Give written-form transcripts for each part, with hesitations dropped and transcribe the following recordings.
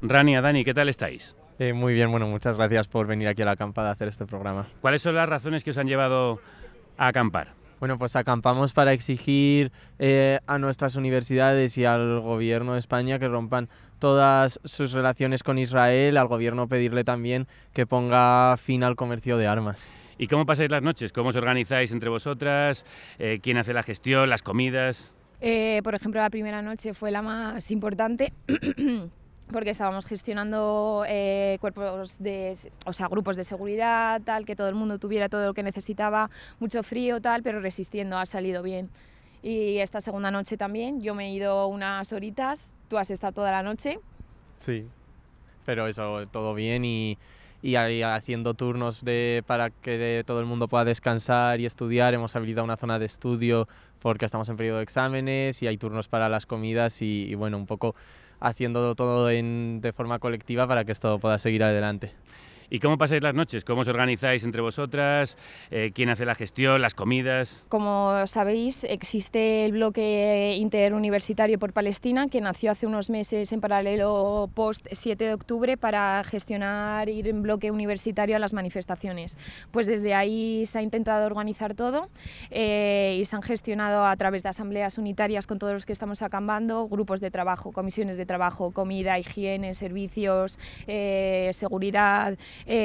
Rania, Dani, ¿qué tal estáis? Muy bien, bueno, muchas gracias por venir aquí a la acampada a hacer este programa. ¿Cuáles son las razones que os han llevado a acampar? Bueno, pues acampamos para exigir a nuestras universidades y al gobierno de España que rompan todas sus relaciones con Israel, al gobierno pedirle también que ponga fin al comercio de armas. ¿Y cómo pasáis las noches? ¿Cómo os organizáis entre vosotras? ¿Quién hace la gestión, las comidas? Por ejemplo, la primera noche fue la más importante porque estábamos gestionando grupos de seguridad, tal, que todo el mundo tuviera todo lo que necesitaba, mucho frío, tal, pero resistiendo, ha salido bien. Y esta segunda noche también, yo me he ido unas horitas, tú has estado toda la noche. Sí, pero eso, todo bien y ahí haciendo turnos para que todo el mundo pueda descansar y estudiar. Hemos habilitado una zona de estudio porque estamos en periodo de exámenes y hay turnos para las comidas y bueno, un poco haciendo todo de forma colectiva para que esto pueda seguir adelante. ¿Y cómo pasáis las noches? ¿Cómo os organizáis entre vosotras? ¿Quién hace la gestión, las comidas? Como sabéis, existe el bloque interuniversitario por Palestina, que nació hace unos meses en paralelo post 7 de octubre para gestionar ir en bloque universitario a las manifestaciones. Pues desde ahí se ha intentado organizar todo y se han gestionado a través de asambleas unitarias con todos los que estamos acampando, grupos de trabajo, comisiones de trabajo, comida, higiene, servicios, seguridad,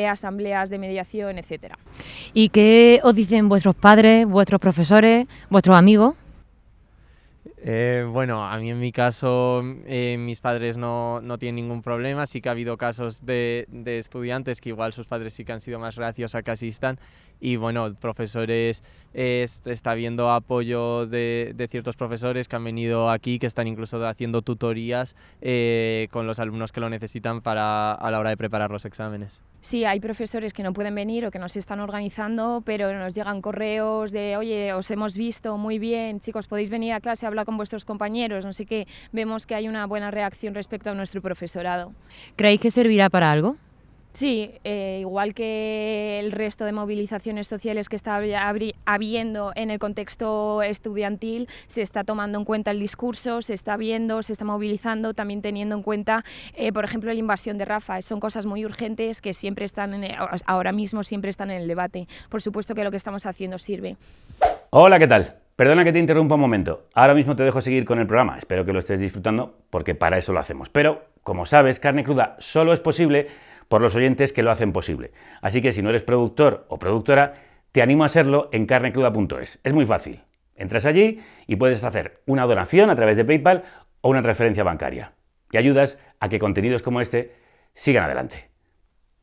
asambleas de mediación, etc. ¿Y qué os dicen vuestros padres, vuestros profesores, vuestros amigos? Bueno, a mí en mi caso mis padres no tienen ningún problema. Sí que ha habido casos de estudiantes que igual sus padres sí que han sido más reacios a que asistan y bueno, profesores, está habiendo apoyo de ciertos profesores que han venido aquí, que están incluso haciendo tutorías con los alumnos que lo necesitan a la hora de preparar los exámenes. Sí, hay profesores que no pueden venir o que no se están organizando, pero nos llegan correos de oye, os hemos visto muy bien, chicos, podéis venir a clase a hablar con vuestros compañeros, no sé qué. Vemos que hay una buena reacción respecto a nuestro profesorado. ¿Creéis que servirá para algo? Sí, igual que el resto de movilizaciones sociales que está habiendo en el contexto estudiantil, se está tomando en cuenta el discurso, se está viendo, se está movilizando, también teniendo en cuenta, por ejemplo, la invasión de Rafah. Son cosas muy urgentes que siempre están ahora mismo siempre están en el debate. Por supuesto que lo que estamos haciendo sirve. Hola, ¿qué tal? Perdona que te interrumpa un momento. Ahora mismo te dejo seguir con el programa. Espero que lo estés disfrutando porque para eso lo hacemos. Pero, como sabes, Carne Cruda solo es posible por los oyentes que lo hacen posible. Así que si no eres productor o productora, te animo a serlo en carnecruda.es. Es muy fácil. Entras allí y puedes hacer una donación a través de PayPal o una transferencia bancaria. Y ayudas a que contenidos como este sigan adelante.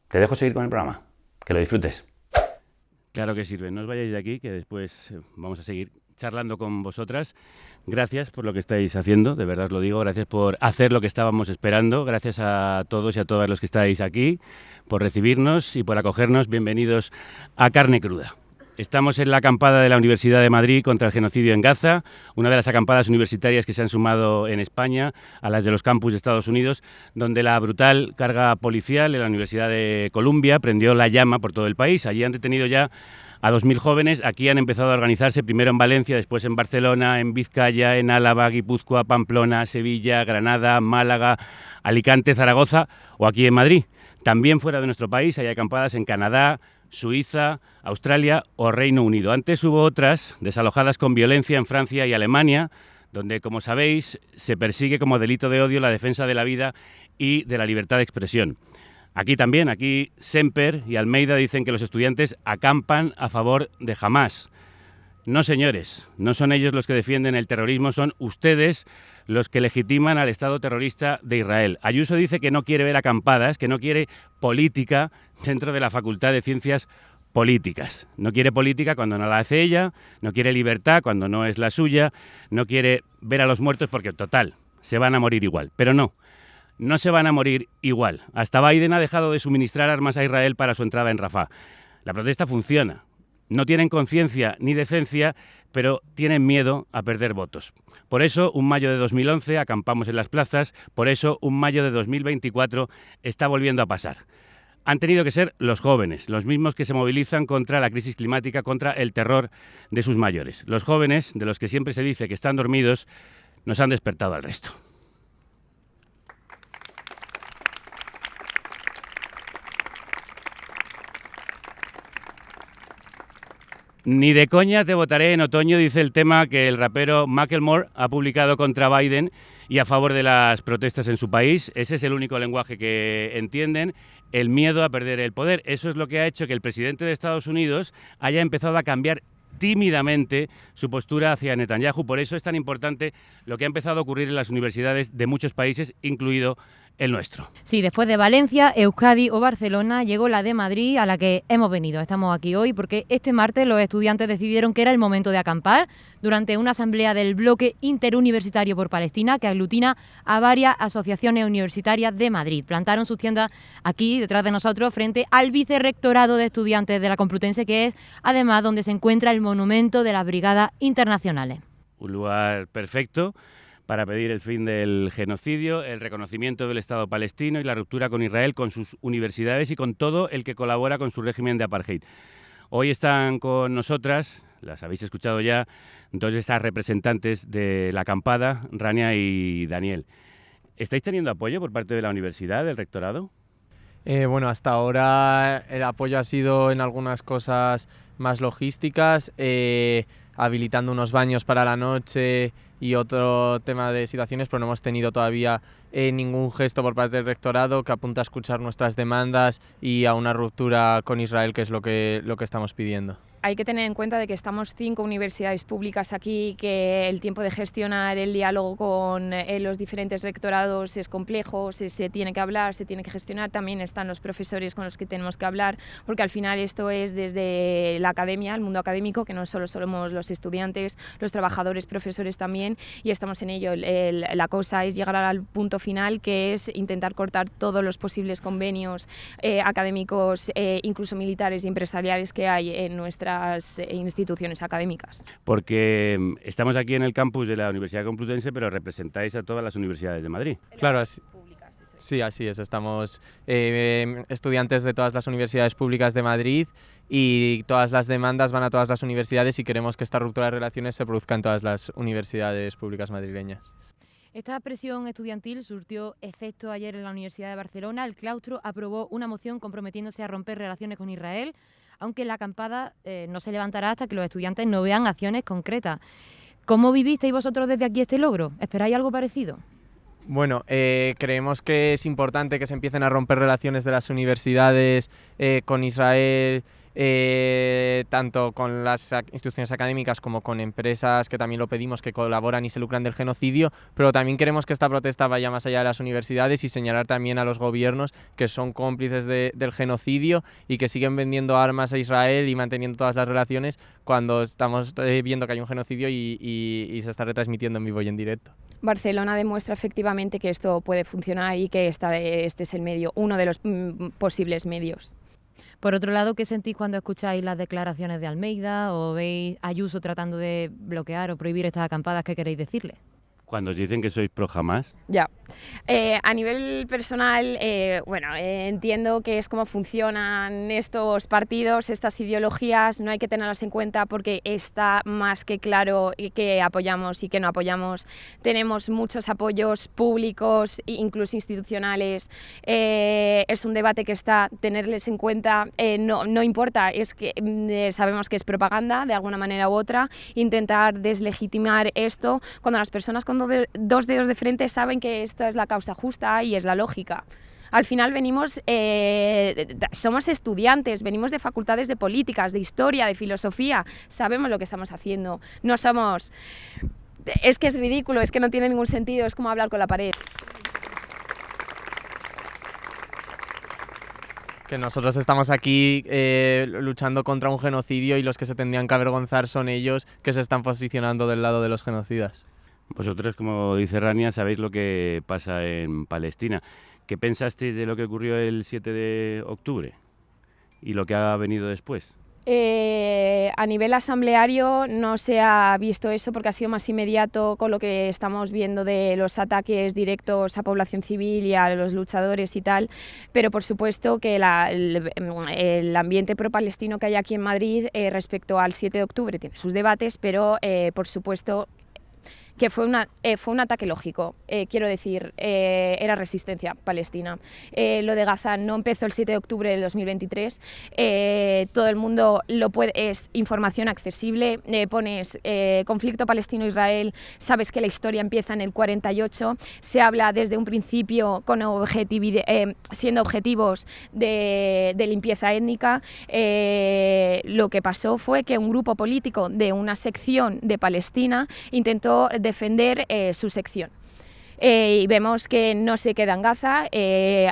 Te dejo seguir con el programa. Que lo disfrutes. Claro que sirve. No os vayáis de aquí, que después vamos a seguir charlando con vosotras. Gracias por lo que estáis haciendo, de verdad os lo digo, gracias por hacer lo que estábamos esperando, gracias a todos y a todas los que estáis aquí, por recibirnos y por acogernos. Bienvenidos a Carne Cruda. Estamos en la acampada de la Universidad de Madrid contra el genocidio en Gaza, una de las acampadas universitarias que se han sumado en España a las de los campus de Estados Unidos, donde la brutal carga policial en la Universidad de Columbia prendió la llama por todo el país. Allí han detenido ya a 2.000 jóvenes. Aquí han empezado a organizarse, primero en Valencia, después en Barcelona, en Vizcaya, en Álava, Guipúzcoa, Pamplona, Sevilla, Granada, Málaga, Alicante, Zaragoza o aquí en Madrid. También fuera de nuestro país hay acampadas en Canadá, Suiza, Australia o Reino Unido. Antes hubo otras desalojadas con violencia en Francia y Alemania, donde, como sabéis, se persigue como delito de odio la defensa de la vida y de la libertad de expresión. Aquí también, aquí Semper y Almeida dicen que los estudiantes acampan a favor de Hamás. No, señores, no son ellos los que defienden el terrorismo, son ustedes los que legitiman al Estado terrorista de Israel. Ayuso dice que no quiere ver acampadas, que no quiere política dentro de la Facultad de Ciencias Políticas. No quiere política cuando no la hace ella, no quiere libertad cuando no es la suya, no quiere ver a los muertos porque, total, se van a morir igual. Pero no. No se van a morir igual. Hasta Biden ha dejado de suministrar armas a Israel para su entrada en Rafah. La protesta funciona. No tienen conciencia ni decencia, pero tienen miedo a perder votos. Por eso, un mayo de 2011 acampamos en las plazas, por eso un mayo de 2024 está volviendo a pasar. Han tenido que ser los jóvenes, los mismos que se movilizan contra la crisis climática, contra el terror de sus mayores. Los jóvenes, de los que siempre se dice que están dormidos, nos han despertado al resto. Ni de coña te votaré en otoño, dice el tema que el rapero Macklemore ha publicado contra Biden y a favor de las protestas en su país. Ese es el único lenguaje que entienden, el miedo a perder el poder. Eso es lo que ha hecho que el presidente de Estados Unidos haya empezado a cambiar tímidamente su postura hacia Netanyahu. Por eso es tan importante lo que ha empezado a ocurrir en las universidades de muchos países, incluido el nuestro. Sí, después de Valencia, Euskadi o Barcelona, llegó la de Madrid, a la que hemos venido. Estamos aquí hoy porque este martes los estudiantes decidieron que era el momento de acampar durante una asamblea del Bloque Interuniversitario por Palestina que aglutina a varias asociaciones universitarias de Madrid. Plantaron sus tiendas aquí, detrás de nosotros, frente al vicerrectorado de estudiantes de la Complutense, que es además donde se encuentra el monumento de las Brigadas Internacionales. Un lugar perfecto para pedir el fin del genocidio, el reconocimiento del Estado palestino y la ruptura con Israel, con sus universidades y con todo el que colabora con su régimen de apartheid. Hoy están con nosotras, las habéis escuchado ya, dos de esas representantes de la acampada, Rania y Daniel. ¿Estáis teniendo apoyo por parte de la universidad, del rectorado? Bueno, hasta ahora el apoyo ha sido en algunas cosas más logísticas, habilitando unos baños para la noche y otro tema de situaciones, pero no hemos tenido todavía ningún gesto por parte del rectorado que apunta a escuchar nuestras demandas y a una ruptura con Israel, que es lo que estamos pidiendo. Hay que tener en cuenta de que estamos 5 universidades públicas aquí, que el tiempo de gestionar el diálogo con los diferentes rectorados es complejo, se tiene que hablar, se tiene que gestionar, también están los profesores con los que tenemos que hablar, porque al final esto es desde la academia, el mundo académico, que no solo somos los estudiantes, los trabajadores, profesores también, y estamos en ello. La cosa es llegar al punto final, que es intentar cortar todos los posibles convenios académicos, incluso militares y empresariales que hay en nuestras instituciones académicas. Porque estamos aquí en el campus de la Universidad Complutense, pero representáis a todas las universidades de Madrid. Claro, sí, así es. Estamos estudiantes de todas las universidades públicas de Madrid y todas las demandas van a todas las universidades y queremos que esta ruptura de relaciones se produzca en todas las universidades públicas madrileñas. Esta presión estudiantil surtió efecto ayer en la Universidad de Barcelona. El claustro aprobó una moción comprometiéndose a romper relaciones con Israel, aunque la acampada no se levantará hasta que los estudiantes no vean acciones concretas. ¿Cómo vivisteis vosotros desde aquí este logro? ¿Esperáis algo parecido? Bueno, creemos que es importante que se empiecen a romper relaciones de las universidades con Israel, tanto con las instituciones académicas como con empresas que también lo pedimos, que colaboran y se lucran del genocidio, pero también queremos que esta protesta vaya más allá de las universidades y señalar también a los gobiernos que son cómplices del genocidio y que siguen vendiendo armas a Israel y manteniendo todas las relaciones cuando estamos viendo que hay un genocidio y se está retransmitiendo en vivo y en directo. Barcelona demuestra efectivamente que esto puede funcionar y que este es el medio, uno de los posibles medios. Por otro lado, ¿qué sentís cuando escucháis las declaraciones de Almeida o veis a Ayuso tratando de bloquear o prohibir estas acampadas? ¿Qué queréis decirle? Cuando os dicen que sois pro Hamás. Ya. A nivel personal, entiendo que es cómo funcionan estos partidos, estas ideologías, no hay que tenerlas en cuenta porque está más que claro que apoyamos y que no apoyamos. Tenemos muchos apoyos públicos e incluso institucionales. Es un debate que está, tenerles en cuenta no importa, es que sabemos que es propaganda de alguna manera u otra, intentar deslegitimar esto cuando las personas con dos dedos de frente saben que esta es la causa justa y es la lógica. Al final venimos, somos estudiantes, venimos de facultades de políticas, de historia, de filosofía, sabemos lo que estamos haciendo, no somos... Es que es ridículo, es que no tiene ningún sentido, es como hablar con la pared. Que nosotros estamos aquí luchando contra un genocidio y los que se tendrían que avergonzar son ellos que se están posicionando del lado de los genocidas. Vosotros, como dice Rania, sabéis lo que pasa en Palestina. ¿Qué pensasteis de lo que ocurrió el 7 de octubre y lo que ha venido después? A nivel asambleario no se ha visto eso porque ha sido más inmediato con lo que estamos viendo de los ataques directos a población civil y a los luchadores y tal, pero por supuesto que el ambiente pro-palestino que hay aquí en Madrid respecto al 7 de octubre tiene sus debates, pero por supuesto que fue un ataque lógico, quiero decir, era resistencia palestina. Lo de Gaza no empezó el 7 de octubre del 2023, todo el mundo lo puede, es información accesible, pones conflicto palestino-israel, sabes que la historia empieza en el 48, se habla desde un principio con siendo objetivos de limpieza étnica. Lo que pasó fue que un grupo político de una sección de Palestina intentó defender su sección. Y vemos que no se queda en Gaza,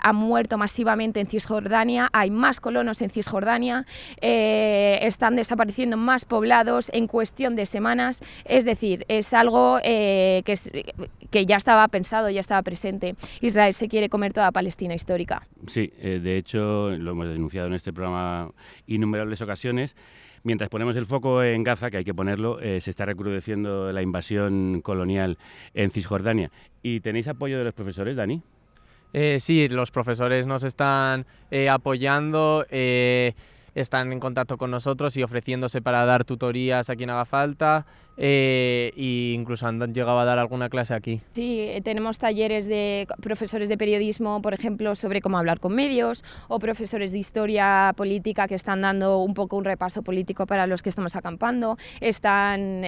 han muerto masivamente en Cisjordania, hay más colonos en Cisjordania, están desapareciendo más poblados en cuestión de semanas, es decir, es algo que ya estaba pensado, ya estaba presente. Israel se quiere comer toda Palestina histórica. Sí, de hecho lo hemos denunciado en este programa innumerables ocasiones. Mientras ponemos el foco en Gaza, que hay que ponerlo, se está recrudeciendo la invasión colonial en Cisjordania. ¿Y tenéis apoyo de los profesores, Dani? Sí, los profesores nos están apoyando, están en contacto con nosotros y ofreciéndose para dar tutorías a quien haga falta, e incluso han llegado a dar alguna clase aquí. Sí, tenemos talleres de profesores de periodismo, por ejemplo, sobre cómo hablar con medios, o profesores de historia política que están dando un poco un repaso político para los que estamos acampando, están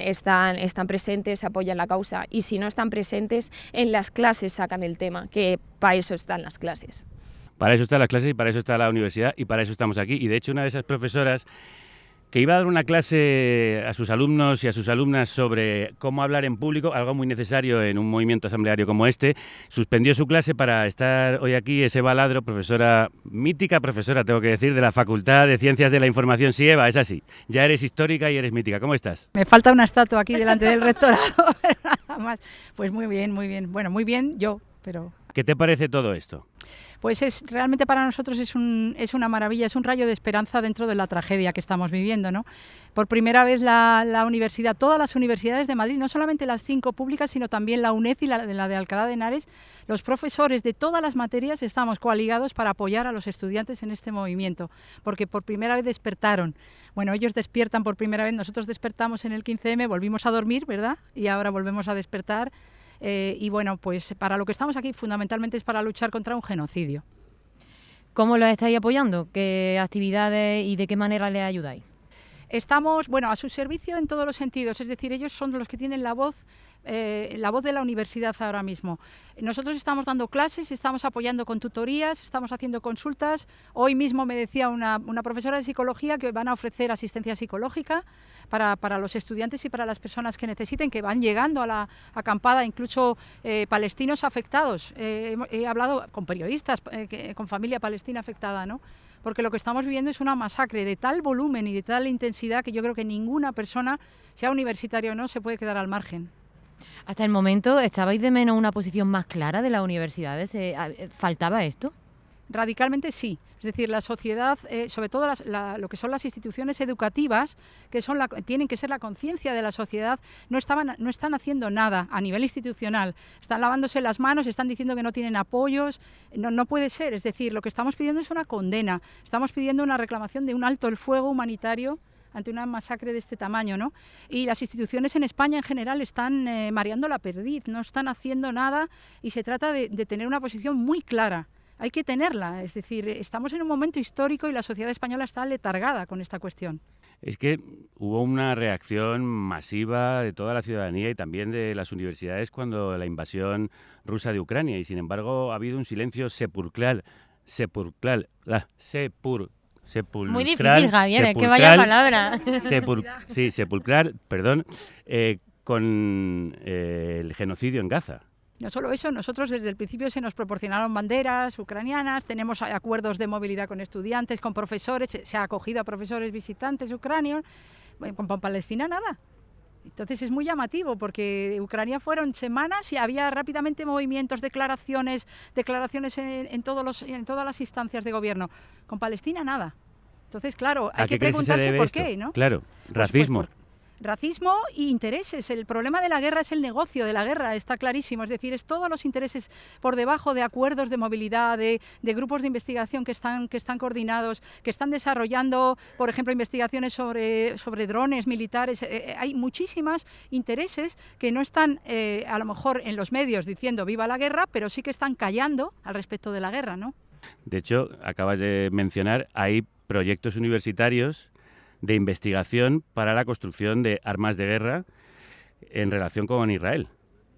presentes, apoyan la causa, y si no están presentes, en las clases sacan el tema, que para eso están las clases. Para eso están las clases y para eso está la universidad y para eso estamos aquí. Y de hecho una de esas profesoras que iba a dar una clase a sus alumnos y a sus alumnas sobre cómo hablar en público, algo muy necesario en un movimiento asambleario como este, suspendió su clase para estar hoy aquí. Es Eva Ladro, profesora, mítica profesora, tengo que decir, de la Facultad de Ciencias de la Información. Sí, Eva, es así. Ya eres histórica y eres mítica. ¿Cómo estás? Me falta una estatua aquí delante del rectorado, pero nada más. Pues muy bien, muy bien. Bueno, muy bien yo, pero... ¿Qué te parece todo esto? Pues realmente para nosotros es una maravilla, es un rayo de esperanza dentro de la tragedia que estamos viviendo, ¿no? Por primera vez la universidad, todas las universidades de Madrid, no solamente las 5 públicas, sino también la UNED y la de Alcalá de Henares, los profesores de todas las materias estamos coaligados para apoyar a los estudiantes en este movimiento, porque por primera vez despertaron. Bueno, ellos despiertan por primera vez, nosotros despertamos en el 15M, volvimos a dormir, ¿verdad? Y ahora volvemos a despertar. Y bueno, pues para lo que estamos aquí fundamentalmente es para luchar contra un genocidio. ¿Cómo lo estáis apoyando? ¿Qué actividades y de qué manera le ayudáis? Estamos, bueno, a su servicio en todos los sentidos, es decir, ellos son los que tienen la voz de la universidad ahora mismo. Nosotros estamos dando clases, estamos apoyando con tutorías, estamos haciendo consultas. Hoy mismo me decía una profesora de psicología que van a ofrecer asistencia psicológica para los estudiantes y para las personas que necesiten, que van llegando a la acampada, incluso palestinos afectados. He hablado con periodistas, con familia palestina afectada, ¿no? Porque lo que estamos viviendo es una masacre de tal volumen y de tal intensidad que yo creo que ninguna persona, sea universitaria o no, se puede quedar al margen. Hasta el momento, ¿estabais de menos una posición más clara de las universidades? ¿Faltaba esto? Radicalmente sí, es decir, la sociedad, sobre todo lo que son las instituciones educativas, que tienen que ser la conciencia de la sociedad, no están haciendo nada a nivel institucional, están lavándose las manos, están diciendo que no tienen apoyos, no puede ser, es decir, lo que estamos pidiendo es una condena, estamos pidiendo una reclamación de un alto el fuego humanitario ante una masacre de este tamaño, ¿no? Y las instituciones en España en general están mareando la perdiz, no están haciendo nada y se trata de tener una posición muy clara. Hay que tenerla, es decir, estamos en un momento histórico y la sociedad española está letargada con esta cuestión. Es que hubo una reacción masiva de toda la ciudadanía y también de las universidades cuando la invasión rusa de Ucrania, y sin embargo ha habido un silencio sepulcral. Muy difícil, Javier, es que vaya palabra. Sepulcral, perdón, con el genocidio en Gaza. No solo eso, nosotros desde el principio se nos proporcionaron banderas ucranianas, tenemos acuerdos de movilidad con estudiantes, con profesores, se ha acogido a profesores visitantes ucranianos, con Palestina nada. Entonces es muy llamativo porque Ucrania fueron semanas y había rápidamente movimientos, declaraciones en todas las instancias de gobierno. Con Palestina nada. Entonces, claro, hay que preguntarse por qué, ¿no? Claro, racismo. Racismo e intereses. El problema de la guerra es el negocio de la guerra, está clarísimo. Es decir, es todos los intereses por debajo de acuerdos de movilidad, de grupos de investigación que están coordinados, que están desarrollando, por ejemplo, investigaciones sobre drones militares. Hay muchísimos intereses que no están a lo mejor en los medios diciendo viva la guerra, pero sí que están callando al respecto de la guerra, ¿no? De hecho, acabas de mencionar, hay proyectos universitarios de investigación para la construcción de armas de guerra en relación con Israel.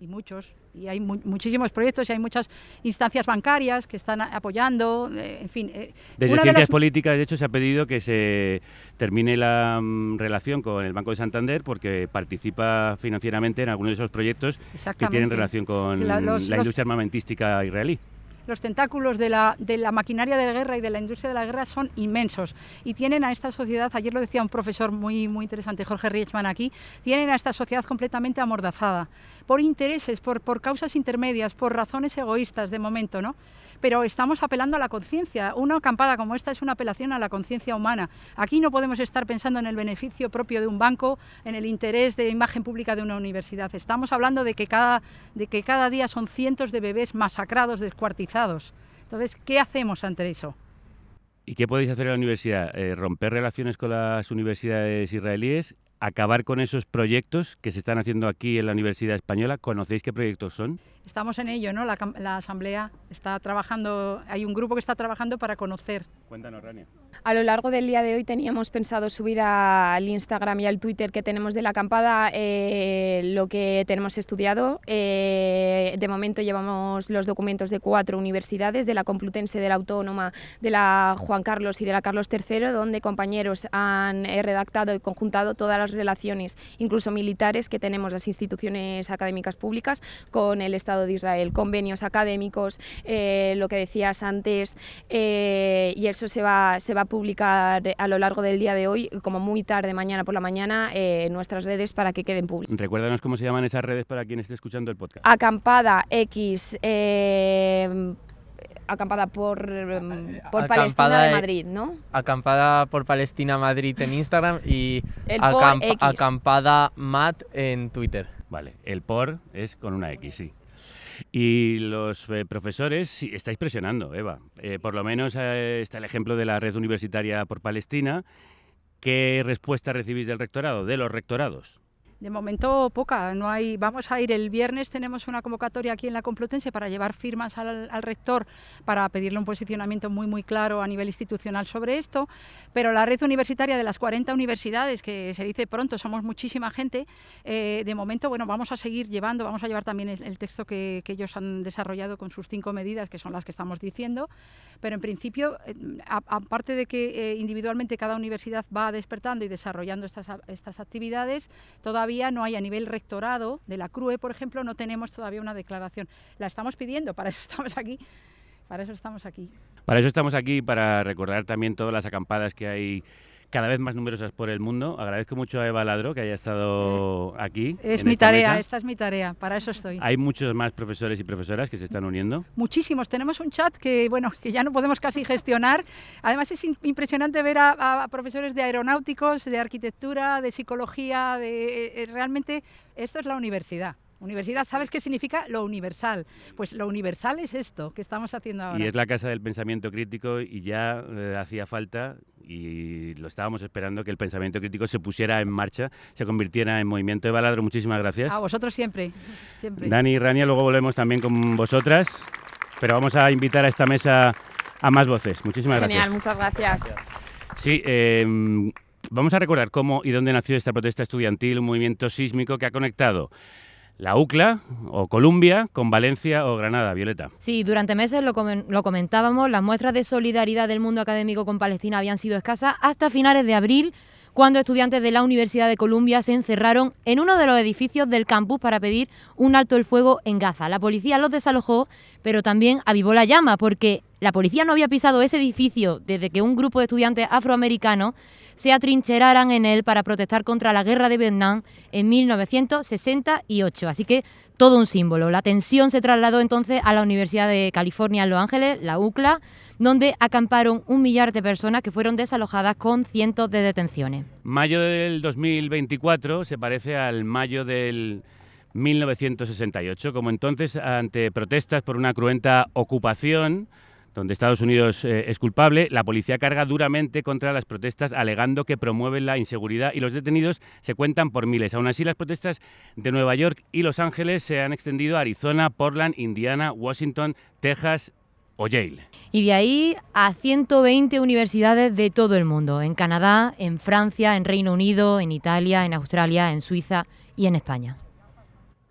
Y muchos, y hay muchísimos proyectos y hay muchas instancias bancarias que están apoyando, en fin. Desde Ciencias Políticas, de hecho, se ha pedido que se termine la relación con el Banco de Santander porque participa financieramente en algunos de esos proyectos que tienen relación con la industria armamentística israelí. Los tentáculos de la maquinaria de la guerra y de la industria de la guerra son inmensos y tienen a esta sociedad, ayer lo decía un profesor muy interesante, Jorge Riechmann aquí, tienen a esta sociedad completamente amordazada por intereses, por causas intermedias, por razones egoístas de momento, ¿no? Pero estamos apelando a la conciencia. Una acampada como esta es una apelación a la conciencia humana. Aquí no podemos estar pensando en el beneficio propio de un banco, en el interés de imagen pública de una universidad. Estamos hablando de que cada día son cientos de bebés masacrados, descuartizados. Entonces, ¿qué hacemos ante eso? ¿Y qué podéis hacer en la universidad? ¿Romper relaciones con las universidades israelíes? ¿Acabar con esos proyectos que se están haciendo aquí en la Universidad Española? ¿Conocéis qué proyectos son? Estamos en ello, ¿no? La Asamblea está trabajando, hay un grupo que está trabajando para conocer. Cuéntanos, Rania. A lo largo del día de hoy teníamos pensado subir al Instagram y al Twitter que tenemos de la acampada lo que tenemos estudiado. De momento llevamos los documentos de 4 universidades, de la Complutense, de la Autónoma, de la Juan Carlos y de la Carlos III, donde compañeros han redactado y conjuntado todas las relaciones, incluso militares, que tenemos las instituciones académicas públicas con el Estado de Israel, convenios académicos, lo que decías antes, y eso se va a publicar a lo largo del día de hoy, como muy tarde, mañana por la mañana, en nuestras redes para que queden públicas. Recuérdanos cómo se llaman esas redes para quien esté escuchando el podcast. Acampada X, acampada por Palestina de Madrid, ¿no? Acampada por Palestina Madrid en Instagram y acampada Mat en Twitter. Vale, el por es con una X, sí. Y los profesores, sí, estáis presionando, Eva. Por lo menos está el ejemplo de la Red Universitaria por Palestina. ¿Qué respuesta recibís del rectorado, de los rectorados? De momento poca, no hay. Vamos a ir el viernes, tenemos una convocatoria aquí en la Complutense para llevar firmas al rector para pedirle un posicionamiento muy claro a nivel institucional sobre esto, pero la red universitaria de las 40 universidades, que se dice pronto, somos muchísima gente, de momento, bueno, vamos a seguir llevando, vamos a llevar también el texto que ellos han desarrollado con sus 5 medidas, que son las que estamos diciendo, pero en principio, aparte de que individualmente cada universidad va despertando y desarrollando estas actividades, todavía no hay a nivel rectorado de la CRUE, por ejemplo, no tenemos todavía una declaración. La estamos pidiendo, para eso estamos aquí. Para eso estamos aquí, para recordar también todas las acampadas que hay cada vez más numerosas por el mundo. Agradezco mucho a Eva Ladro que haya estado aquí. Es mi tarea, esta es mi tarea, para eso estoy. Hay muchos más profesores y profesoras que se están uniendo. Muchísimos, tenemos un chat que ya no podemos casi gestionar. Además es impresionante ver a profesores de aeronáuticos, de arquitectura, de psicología, realmente esto es la universidad. Universidad, ¿sabes qué significa? Lo universal. Pues lo universal es esto que estamos haciendo ahora. Y es la casa del pensamiento crítico y ya hacía falta, y lo estábamos esperando, que el pensamiento crítico se pusiera en marcha, se convirtiera en movimiento. Eva Ladro, muchísimas gracias. A vosotros siempre. Dani y Rania, luego volvemos también con vosotras, pero vamos a invitar a esta mesa a más voces. Muchísimas gracias. Genial, muchas gracias. Sí, vamos a recordar cómo y dónde nació esta protesta estudiantil, un movimiento sísmico que ha conectado la UCLA o Columbia con Valencia o Granada. Violeta. Sí, durante meses lo comentábamos, las muestras de solidaridad del mundo académico con Palestina habían sido escasas hasta finales de abril, cuando estudiantes de la Universidad de Columbia se encerraron en uno de los edificios del campus para pedir un alto el fuego en Gaza. La policía los desalojó, pero también avivó la llama, porque La policía no había pisado ese edificio desde que un grupo de estudiantes afroamericanos se atrincheraran en él para protestar contra la guerra de Vietnam en 1968. Así que todo un símbolo. La tensión se trasladó entonces a la Universidad de California en Los Ángeles, la UCLA, donde acamparon 1 millar de personas que fueron desalojadas con cientos de detenciones. Mayo del 2024 se parece al mayo del 1968, como entonces ante protestas por una cruenta ocupación, donde Estados Unidos es culpable, la policía carga duramente contra las protestas alegando que promueven la inseguridad y los detenidos se cuentan por miles. Aún así, las protestas de Nueva York y Los Ángeles se han extendido a Arizona, Portland, Indiana, Washington, Texas o Yale. Y de ahí a 120 universidades de todo el mundo, en Canadá, en Francia, en Reino Unido, en Italia, en Australia, en Suiza y en España.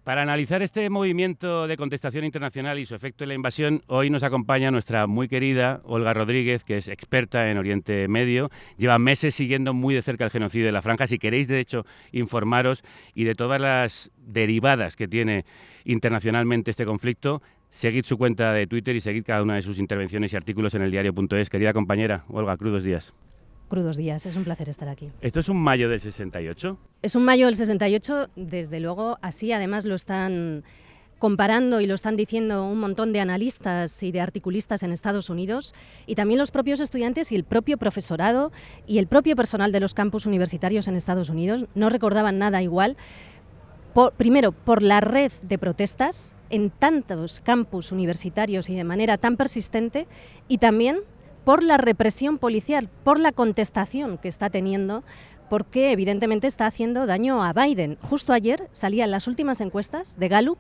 Para analizar este movimiento de contestación internacional y su efecto en la invasión, hoy nos acompaña nuestra muy querida Olga Rodríguez, que es experta en Oriente Medio. Lleva meses siguiendo muy de cerca el genocidio de la Franja. Si queréis, de hecho, informaros y de todas las derivadas que tiene internacionalmente este conflicto, seguid su cuenta de Twitter y seguid cada una de sus intervenciones y artículos en eldiario.es. Querida compañera, Olga, crudos días. Crudos días, es un placer estar aquí. ¿Esto es un mayo del 68? Es un mayo del 68, desde luego, así además lo están comparando y lo están diciendo un montón de analistas y de articulistas en Estados Unidos, y también los propios estudiantes y el propio profesorado y el propio personal de los campus universitarios en Estados Unidos no recordaban nada igual. Primero, por la red de protestas en tantos campus universitarios y de manera tan persistente, y también por la represión policial, por la contestación que está teniendo, porque evidentemente está haciendo daño a Biden. Justo ayer salían las últimas encuestas de Gallup,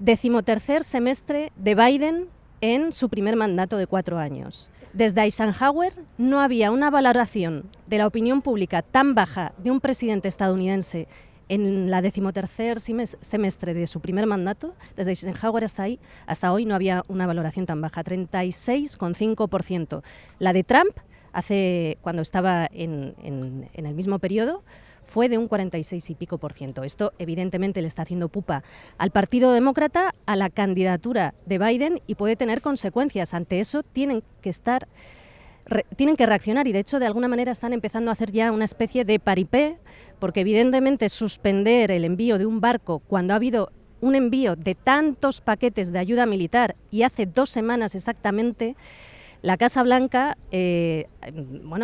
13º semestre de Biden en su primer mandato de 4 años. Desde Eisenhower no había una valoración de la opinión pública tan baja de un presidente estadounidense en la 13º semestre de su primer mandato. Desde Eisenhower hasta hoy no había una valoración tan baja, 36,5%. La de Trump, cuando estaba en el mismo periodo, fue de un 46 y pico %. Esto evidentemente le está haciendo pupa al Partido Demócrata, a la candidatura de Biden, y puede tener consecuencias. Ante eso tienen que reaccionar, y de hecho de alguna manera están empezando a hacer ya una especie de paripé, porque evidentemente suspender el envío de un barco cuando ha habido un envío de tantos paquetes de ayuda militar, y hace 2 semanas exactamente la Casa Blanca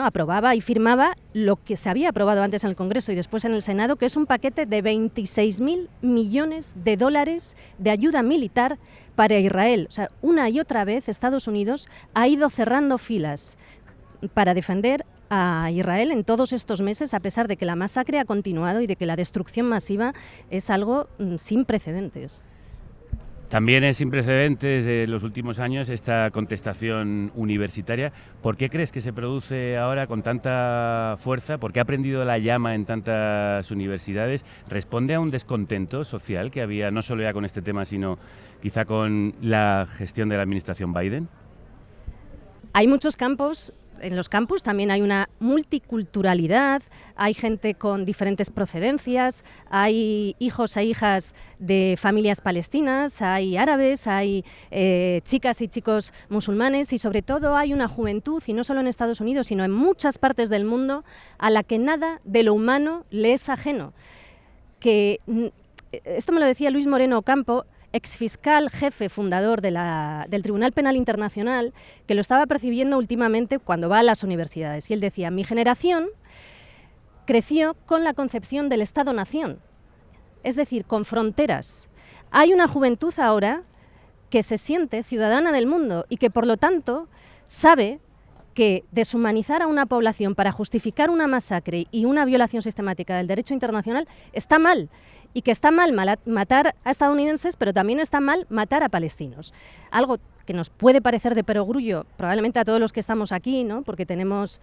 aprobaba y firmaba lo que se había aprobado antes en el Congreso y después en el Senado, que es un paquete de $26.000 millones de ayuda militar para Israel. O sea, una y otra vez Estados Unidos ha ido cerrando filas para defender a Israel en todos estos meses, a pesar de que la masacre ha continuado y de que la destrucción masiva es algo sin precedentes. También es sin precedentes de los últimos años esta contestación universitaria. ¿Por qué crees que se produce ahora con tanta fuerza? ¿Por qué ha prendido la llama en tantas universidades? ¿Responde a un descontento social que había no solo ya con este tema, sino quizá con la gestión de la administración Biden? Hay muchos campos. En los campus también hay una multiculturalidad, hay gente con diferentes procedencias, hay hijos e hijas de familias palestinas, hay árabes, hay chicas y chicos musulmanes, y sobre todo hay una juventud, y no solo en Estados Unidos, sino en muchas partes del mundo, a la que nada de lo humano le es ajeno. Esto me lo decía Luis Moreno Ocampo, exfiscal jefe fundador del Tribunal Penal Internacional, que lo estaba percibiendo últimamente cuando va a las universidades. Y él decía: mi generación creció con la concepción del Estado-Nación, es decir, con fronteras. Hay una juventud ahora que se siente ciudadana del mundo y que, por lo tanto, sabe que deshumanizar a una población para justificar una masacre y una violación sistemática del derecho internacional está mal. Y que está mal matar a estadounidenses, pero también está mal matar a palestinos. Algo que nos puede parecer de perogrullo, probablemente a todos los que estamos aquí, ¿no? Porque tenemos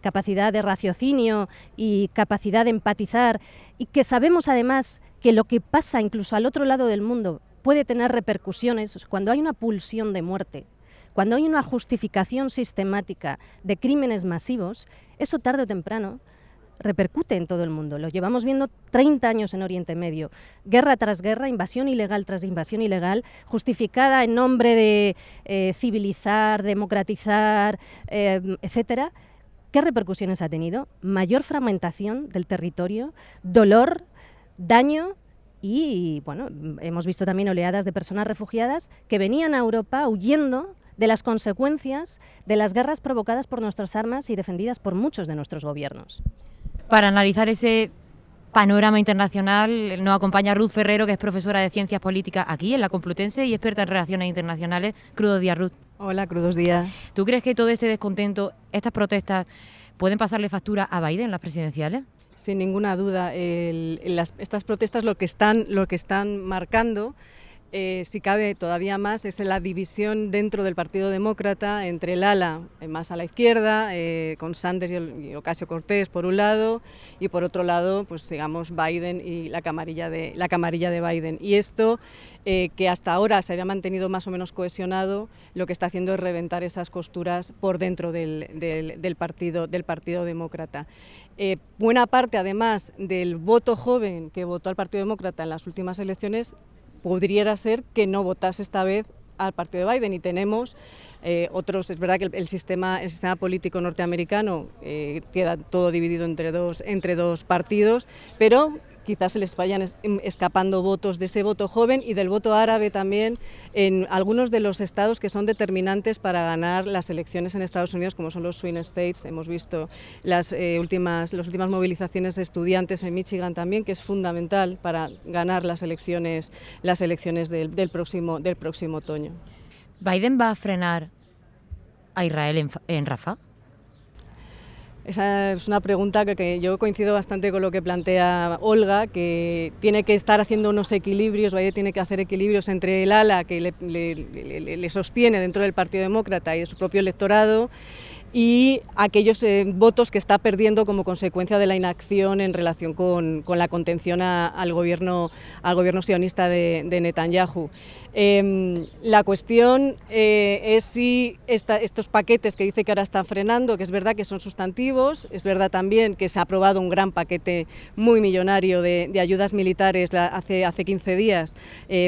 capacidad de raciocinio y capacidad de empatizar, y que sabemos además que lo que pasa incluso al otro lado del mundo puede tener repercusiones. Cuando hay una pulsión de muerte, cuando hay una justificación sistemática de crímenes masivos, eso tarde o temprano repercute en todo el mundo. Lo llevamos viendo 30 años en Oriente Medio. Guerra tras guerra, invasión ilegal tras invasión ilegal, justificada en nombre de civilizar, democratizar, etcétera. ¿Qué repercusiones ha tenido? Mayor fragmentación del territorio, dolor, daño y, bueno, hemos visto también oleadas de personas refugiadas que venían a Europa huyendo de las consecuencias de las guerras provocadas por nuestras armas y defendidas por muchos de nuestros gobiernos. Para analizar ese panorama internacional nos acompaña Ruth Ferrero, que es profesora de Ciencias Políticas aquí en la Complutense y experta en Relaciones Internacionales. Crudos días, Ruth. Hola, crudos días. ¿Tú crees que todo este descontento, estas protestas, pueden pasarle factura a Biden, las presidenciales? Sin ninguna duda, estas protestas lo que están marcando, si cabe todavía más, es la división dentro del Partido Demócrata entre el ala más a la izquierda, con Sanders y Ocasio-Cortez por un lado, y por otro lado, pues digamos, Biden y la camarilla de Biden. Y esto, que hasta ahora se había mantenido más o menos cohesionado, lo que está haciendo es reventar esas costuras por dentro del Partido Demócrata. Buena parte, además, del voto joven que votó al Partido Demócrata en las últimas elecciones podría ser que no votase esta vez al partido de Biden, y tenemos otros. Es verdad que el sistema político norteamericano queda todo dividido entre dos partidos, pero quizás se les vayan escapando votos de ese voto joven y del voto árabe también en algunos de los estados que son determinantes para ganar las elecciones en Estados Unidos, como son los swing states. Hemos visto las últimas movilizaciones de estudiantes en Michigan también, que es fundamental para ganar las elecciones del próximo otoño. ¿Biden va a frenar a Israel en Rafah? Esa es una pregunta que yo coincido bastante con lo que plantea Olga, que tiene que estar haciendo unos equilibrios. Biden tiene que hacer equilibrios entre el ala que le sostiene dentro del Partido Demócrata y de su propio electorado, y aquellos votos que está perdiendo como consecuencia de la inacción en relación con la contención al gobierno sionista de Netanyahu. La cuestión es si estos paquetes que dice que ahora están frenando, que es verdad que son sustantivos, es verdad también que se ha aprobado un gran paquete muy millonario de ayudas militares hace 15 días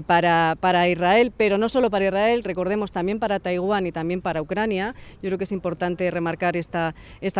para Israel, pero no solo para Israel, recordemos también para Taiwán y también para Ucrania. Yo creo que es importante remarcar esta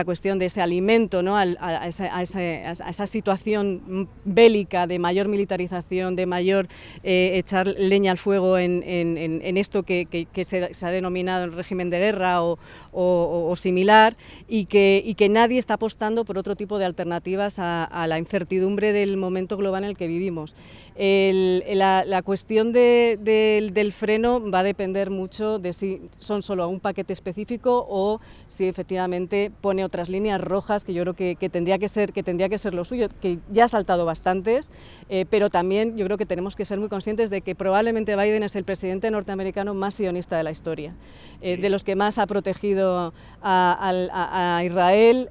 cuestión de ese alimento, ¿no?, a esa situación bélica de mayor militarización, de mayor echar leña al fuego en esto que se ha denominado el régimen de guerra o similar, y que nadie está apostando por otro tipo de alternativas a la incertidumbre del momento global en el que vivimos. La cuestión del freno va a depender mucho de si son solo un paquete específico o si efectivamente pone otras líneas rojas, que yo creo que tendría que ser lo suyo, que ya ha saltado bastantes, pero también yo creo que tenemos que ser muy conscientes de que probablemente Biden es el presidente norteamericano más sionista de la historia, de los que más ha protegido a Israel.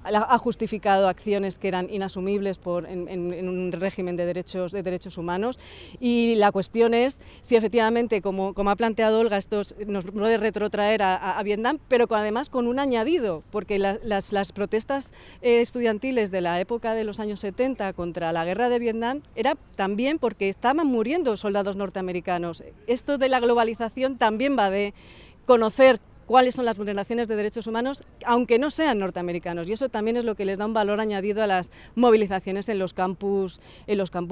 Ha justificado acciones que eran inasumibles en un régimen de derechos humanos, y la cuestión es si efectivamente, como ha planteado Olga, esto nos puede retrotraer a Vietnam, pero además con un añadido, porque las protestas estudiantiles de la época de los años 70 contra la guerra de Vietnam era también porque estaban muriendo soldados norteamericanos. Esto de la globalización también va de conocer cuáles son las vulneraciones de derechos humanos, aunque no sean norteamericanos, y eso también es lo que les da un valor añadido a las movilizaciones en los campus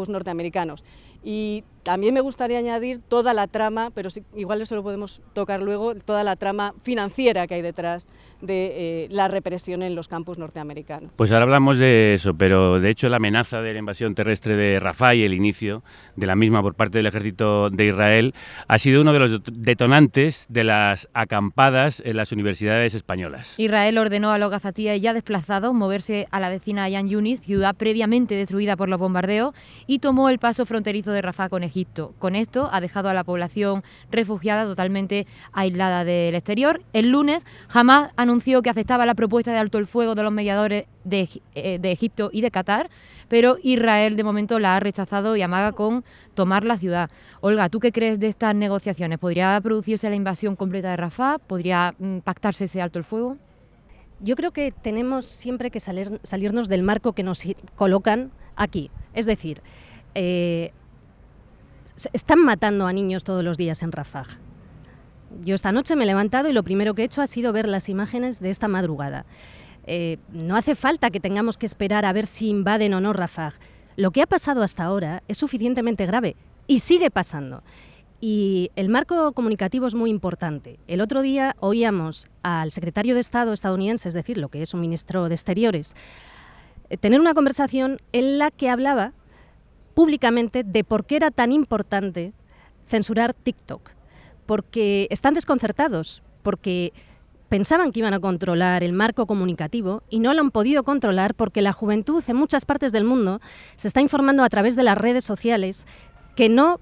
norteamericanos. Y también me gustaría añadir toda la trama, pero igual eso lo podemos tocar luego, toda la trama financiera que hay detrás de la represión en los campus norteamericanos. Pues ahora hablamos de eso, pero de hecho la amenaza de la invasión terrestre de Rafah y el inicio de la misma por parte del ejército de Israel ha sido uno de los detonantes de las acampadas en las universidades españolas. Israel ordenó a los gazatíes ya desplazados moverse a la vecina Yan Yunis, ciudad previamente destruida por los bombardeos, y tomó el paso fronterizo de Rafah con Egipto. Con esto ha dejado a la población refugiada totalmente aislada del exterior. El lunes, Hamás anunció que aceptaba la propuesta de alto el fuego de los mediadores de Egipto y de Qatar, pero Israel de momento la ha rechazado y amaga con tomar la ciudad. Olga, ¿tú qué crees de estas negociaciones? ¿Podría producirse la invasión completa de Rafah? ¿Podría pactarse ese alto el fuego? Yo creo que tenemos siempre que salirnos del marco que nos colocan aquí. Es decir, están matando a niños todos los días en Rafah. Yo esta noche me he levantado y lo primero que he hecho ha sido ver las imágenes de esta madrugada. No hace falta que tengamos que esperar a ver si invaden o no Rafah. Lo que ha pasado hasta ahora es suficientemente grave y sigue pasando. Y el marco comunicativo es muy importante. El otro día oíamos al secretario de Estado estadounidense, es decir, lo que es un ministro de Exteriores, tener una conversación en la que hablaba públicamente de por qué era tan importante censurar TikTok. Porque están desconcertados, porque pensaban que iban a controlar el marco comunicativo y no lo han podido controlar porque la juventud en muchas partes del mundo se está informando a través de las redes sociales que no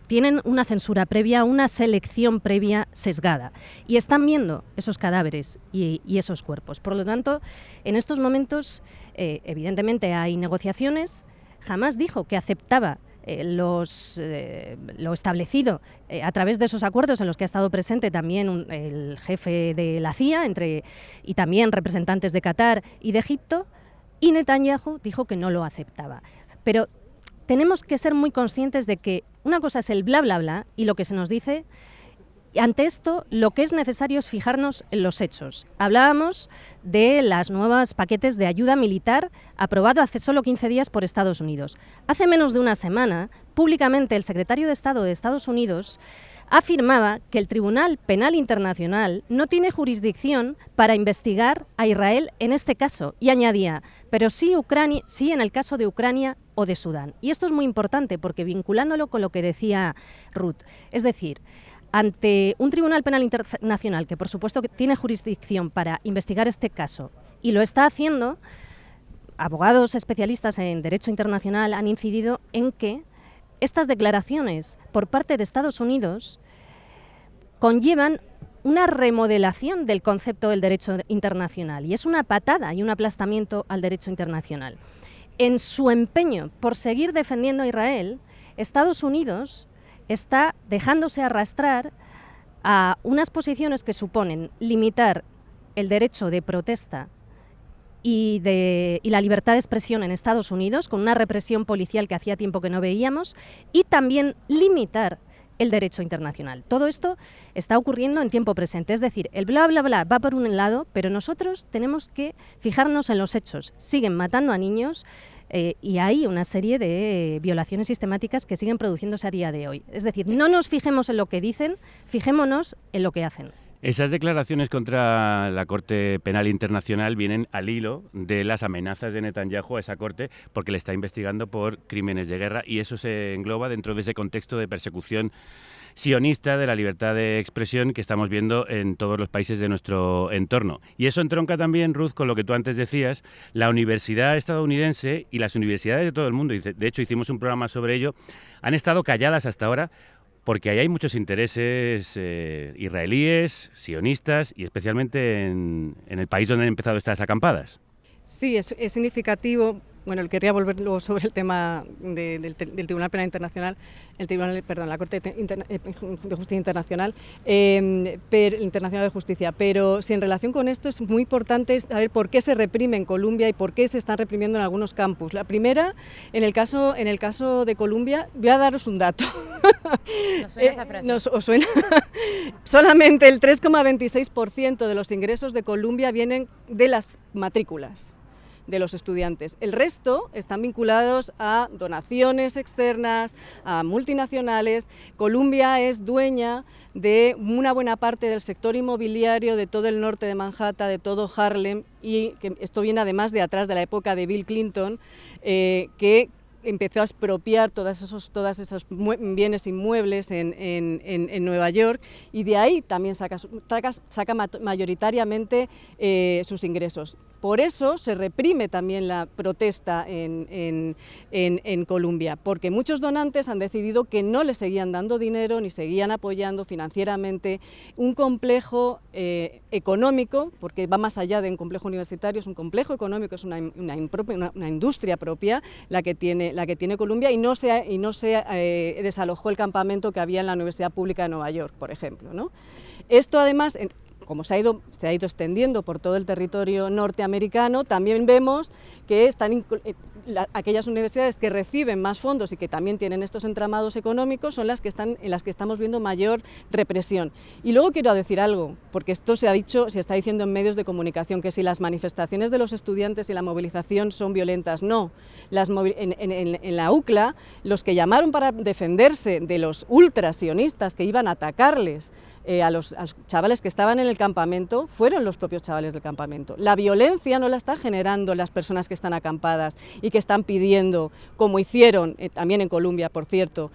tienen una censura previa, una selección previa sesgada. Y están viendo esos cadáveres y esos cuerpos. Por lo tanto, en estos momentos, evidentemente hay negociaciones. Jamás dijo que aceptaba lo establecido a través de esos acuerdos en los que ha estado presente también el jefe de la CIA y también representantes de Qatar y de Egipto, y Netanyahu dijo que no lo aceptaba. Pero tenemos que ser muy conscientes de que una cosa es el bla bla bla y lo que se nos dice. Ante esto, lo que es necesario es fijarnos en los hechos. Hablábamos de los nuevos paquetes de ayuda militar aprobado hace solo 15 días por Estados Unidos. Hace menos de una semana, públicamente el secretario de Estado de Estados Unidos afirmaba que el Tribunal Penal Internacional no tiene jurisdicción para investigar a Israel en este caso, y añadía, pero sí en el caso de Ucrania o de Sudán. Y esto es muy importante porque vinculándolo con lo que decía Ruth, es decir, ante un Tribunal Penal Internacional que por supuesto que tiene jurisdicción para investigar este caso y lo está haciendo, abogados especialistas en derecho internacional han incidido en que estas declaraciones por parte de Estados Unidos conllevan una remodelación del concepto del derecho internacional y es una patada y un aplastamiento al derecho internacional. En su empeño por seguir defendiendo a Israel, Estados Unidos está dejándose arrastrar a unas posiciones que suponen limitar el derecho de protesta y la libertad de expresión en Estados Unidos, con una represión policial que hacía tiempo que no veíamos, y también limitar el derecho internacional. Todo esto está ocurriendo en tiempo presente, es decir, el bla bla bla va por un lado, pero nosotros tenemos que fijarnos en los hechos. Siguen matando a niños y hay una serie de violaciones sistemáticas que siguen produciéndose a día de hoy. Es decir, no nos fijemos en lo que dicen, fijémonos en lo que hacen. Esas declaraciones contra la Corte Penal Internacional vienen al hilo de las amenazas de Netanyahu a esa Corte porque le está investigando por crímenes de guerra y eso se engloba dentro de ese contexto de persecución sionista de la libertad de expresión que estamos viendo en todos los países de nuestro entorno. Y eso entronca también, Ruth, con lo que tú antes decías, la universidad estadounidense y las universidades de todo el mundo, y de hecho hicimos un programa sobre ello, han estado calladas hasta ahora porque ahí hay muchos intereses israelíes, sionistas y especialmente en el país donde han empezado estas acampadas. Sí, es significativo. Bueno, querría volver luego sobre el tema del Tribunal Penal Internacional, la Corte de Justicia Internacional, Internacional de Justicia. Pero si en relación con esto es muy importante saber por qué se reprime en Colombia y por qué se están reprimiendo en algunos campus. La primera, en el caso de Colombia, voy a daros un dato. ¿Nos suena esa frase? ¿Os suena? Solamente el 3,26% de los ingresos de Colombia vienen de las matrículas de los estudiantes. El resto están vinculados a donaciones externas, a multinacionales. Colombia es dueña de una buena parte del sector inmobiliario de todo el norte de Manhattan, de todo Harlem, y que esto viene además de atrás de la época de Bill Clinton, que empezó a expropiar todos esos bienes inmuebles en Nueva York, y de ahí también saca mayoritariamente sus ingresos. Por eso se reprime también la protesta en Colombia, porque muchos donantes han decidido que no le seguían dando dinero ni seguían apoyando financieramente un complejo económico, porque va más allá de un complejo universitario, es un complejo económico, es una industria propia la que tiene Colombia, y no se desalojó el campamento que había en la Universidad Pública de Nueva York, por ejemplo, ¿no? Esto además como se ha ido extendiendo por todo el territorio norteamericano, también vemos que están aquellas universidades que reciben más fondos y que también tienen estos entramados económicos son las que en las que estamos viendo mayor represión. Y luego quiero decir algo, porque esto se está diciendo en medios de comunicación, que si las manifestaciones de los estudiantes y la movilización son violentas, no. En la UCLA, los que llamaron para defenderse de los ultrasionistas que iban a atacarles a los chavales que estaban en el campamento, fueron los propios chavales del campamento. La violencia no la está generando las personas que están acampadas y que están pidiendo, como hicieron también en Colombia, por cierto,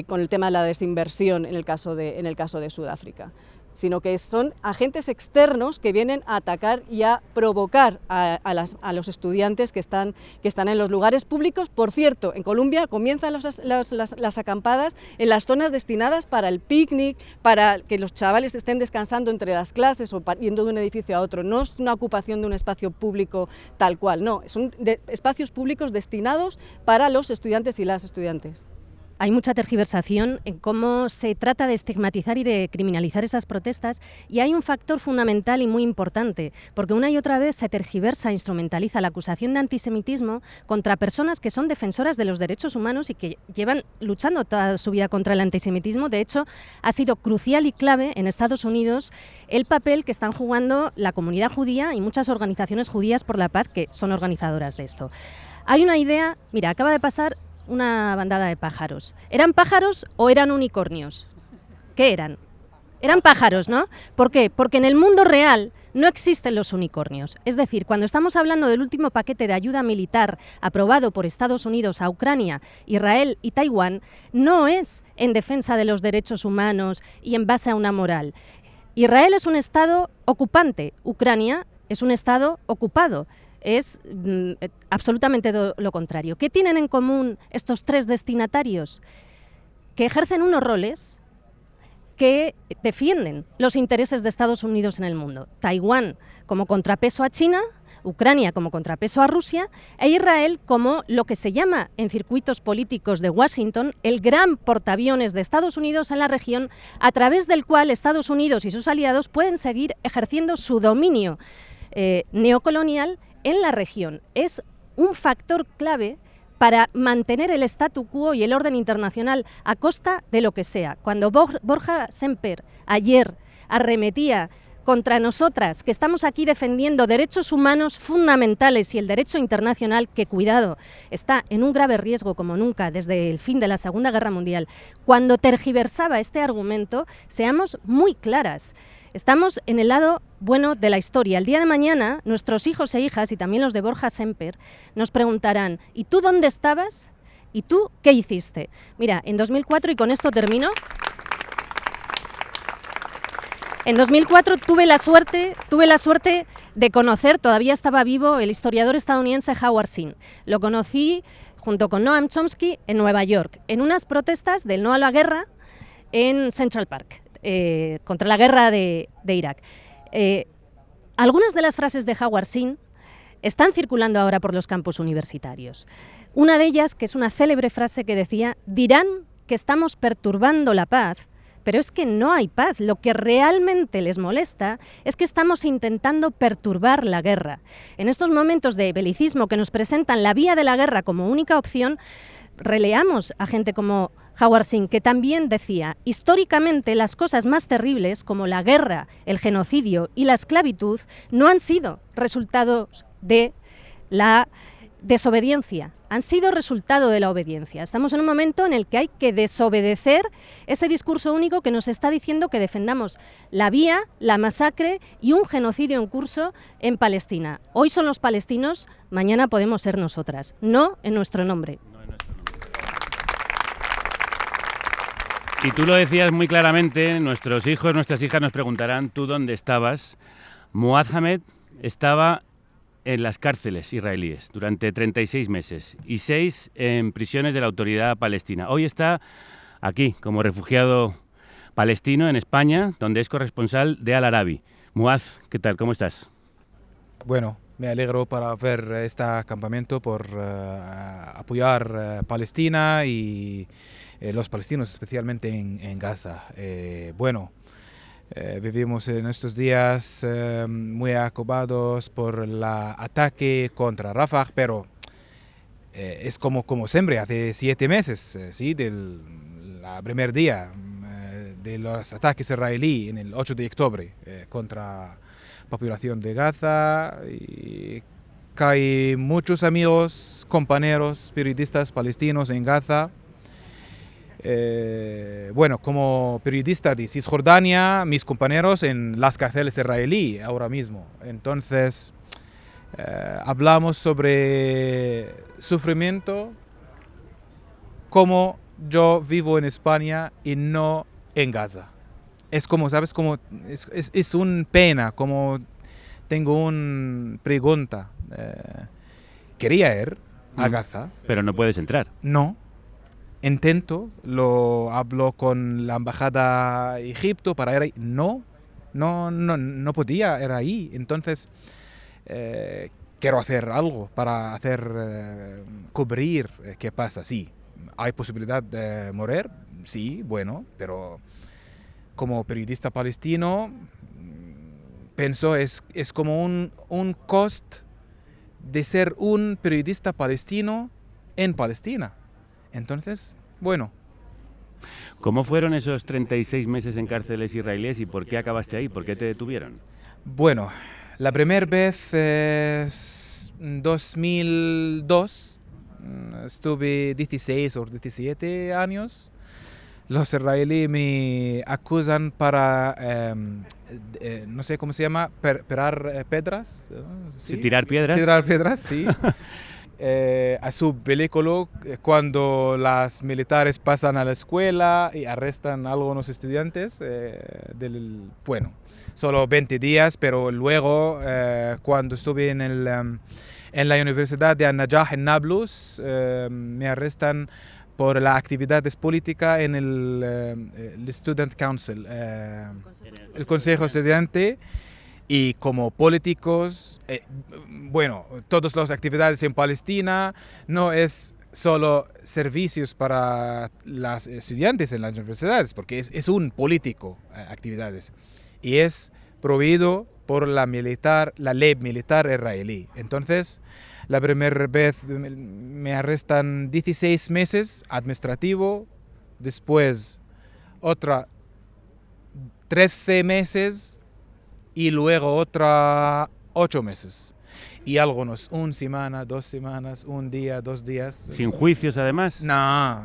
con el tema de la desinversión en el caso de Sudáfrica, sino que son agentes externos que vienen a atacar y a provocar a los estudiantes que están en los lugares públicos. Por cierto, en Colombia comienzan las acampadas en las zonas destinadas para el picnic, para que los chavales estén descansando entre las clases o yendo de un edificio a otro. No es una ocupación de un espacio público tal cual, no, son espacios públicos destinados para los estudiantes y las estudiantes. Hay mucha tergiversación en cómo se trata de estigmatizar y de criminalizar esas protestas, y hay un factor fundamental y muy importante, porque una y otra vez se tergiversa e instrumentaliza la acusación de antisemitismo contra personas que son defensoras de los derechos humanos y que llevan luchando toda su vida contra el antisemitismo. De hecho, ha sido crucial y clave en Estados Unidos el papel que están jugando la comunidad judía y muchas organizaciones judías por la paz que son organizadoras de esto. Hay una idea, mira, acaba de pasar una bandada de pájaros. ¿Eran pájaros o eran unicornios? ¿Qué eran? Eran pájaros, ¿no? ¿Por qué? Porque en el mundo real no existen los unicornios. Es decir, cuando estamos hablando del último paquete de ayuda militar aprobado por Estados Unidos a Ucrania, Israel y Taiwán, no es en defensa de los derechos humanos y en base a una moral. Israel es un Estado ocupante, Ucrania es un Estado ocupado. Es absolutamente lo contrario. ¿Qué tienen en común estos tres destinatarios? Que ejercen unos roles que defienden los intereses de Estados Unidos en el mundo. Taiwán como contrapeso a China, Ucrania como contrapeso a Rusia e Israel como lo que se llama en circuitos políticos de Washington el gran portaaviones de Estados Unidos en la región, a través del cual Estados Unidos y sus aliados pueden seguir ejerciendo su dominio neocolonial en la región. Es un factor clave para mantener el statu quo y el orden internacional a costa de lo que sea. Cuando Borja Semper ayer arremetía contra nosotras, que estamos aquí defendiendo derechos humanos fundamentales y el derecho internacional, que, cuidado, está en un grave riesgo como nunca desde el fin de la Segunda Guerra Mundial, cuando tergiversaba este argumento, seamos muy claras. Estamos en el lado bueno de la historia. El día de mañana, nuestros hijos e hijas, y también los de Borja Semper, nos preguntarán: ¿y tú dónde estabas? ¿Y tú qué hiciste? Mira, en 2004, y con esto termino, en 2004 tuve la suerte de conocer, todavía estaba vivo, el historiador estadounidense Howard Zinn. Lo conocí junto con Noam Chomsky en Nueva York, en unas protestas del no a la guerra en Central Park. Contra la guerra de Irak. Algunas de las frases de Howard Zinn están circulando ahora por los campus universitarios. Una de ellas, que es una célebre frase que decía: dirán que estamos perturbando la paz, pero es que no hay paz. Lo que realmente les molesta es que estamos intentando perturbar la guerra. En estos momentos de belicismo que nos presentan la vía de la guerra como única opción, releamos a gente como Howard Zinn, que también decía: históricamente las cosas más terribles, como la guerra, el genocidio y la esclavitud, no han sido resultados de la desobediencia, han sido resultado de la obediencia. Estamos en un momento en el que hay que desobedecer ese discurso único que nos está diciendo que defendamos la vía, la masacre y un genocidio en curso en Palestina. Hoy son los palestinos, mañana podemos ser nosotras, no en nuestro nombre. Y tú lo decías muy claramente, nuestros hijos, nuestras hijas nos preguntarán: ¿tú dónde estabas? Muad Hamed estaba en las cárceles israelíes durante 36 meses y 6 en prisiones de la Autoridad Palestina. Hoy está aquí como refugiado palestino en España, donde es corresponsal de Al Arabi. Muad, ¿qué tal? ¿Cómo estás? Bueno, me alegro para ver este campamento, por apoyar Palestina y los palestinos, especialmente en Gaza. Vivimos en estos días muy acobados por el ataque contra Rafah, pero es como siempre, hace 7 meses, ¿sí? Del primer día de los ataques israelíes en el 8 de octubre contra la población de Gaza. Y hay muchos amigos, compañeros, periodistas palestinos en Gaza. Bueno, como periodista de Cisjordania, mis compañeros en las cárceles israelíes ahora mismo. Entonces, hablamos sobre sufrimiento, como yo vivo en España y no en Gaza. Es como, ¿sabes? Como es una pena, como tengo una pregunta. Quería ir a Gaza. Pero no puedes entrar. No. Intento, lo hablo con la embajada de Egipto para ir ahí. No podía ir ahí. Entonces, quiero hacer algo para cubrir qué pasa. Sí, hay posibilidad de morir, sí, bueno, pero como periodista palestino, pienso es como un cost de ser un periodista palestino en Palestina. Entonces, bueno. ¿Cómo fueron esos 36 meses en cárceles israelíes y por qué acabaste ahí? ¿Por qué te detuvieron? Bueno, la primera vez es 2002. Estuve 16 o 17 años. Los israelíes me acusan para, no sé cómo se llama, pegar piedras. ¿Sí? ¿Tirar piedras? Tirar piedras, sí. A su vehículo cuando los militares pasan a la escuela y arrestan a algunos estudiantes bueno, solo 20 días, pero luego cuando estuve en la Universidad de An-Najah en Nablus me arrestan por las actividades políticas en el Student Council, el Consejo Estudiante. Y como políticos, bueno, todas las actividades en Palestina no es solo servicios para los estudiantes en las universidades, porque es un político actividades. Y es prohibido por la ley militar israelí. Entonces, la primera vez me arrestan 16 meses administrativo, después otra 13 meses y luego otra 8 meses. Y algunos, 1 semana, 2 semanas, 1 día, 2 días. ¿Sin juicios además? No,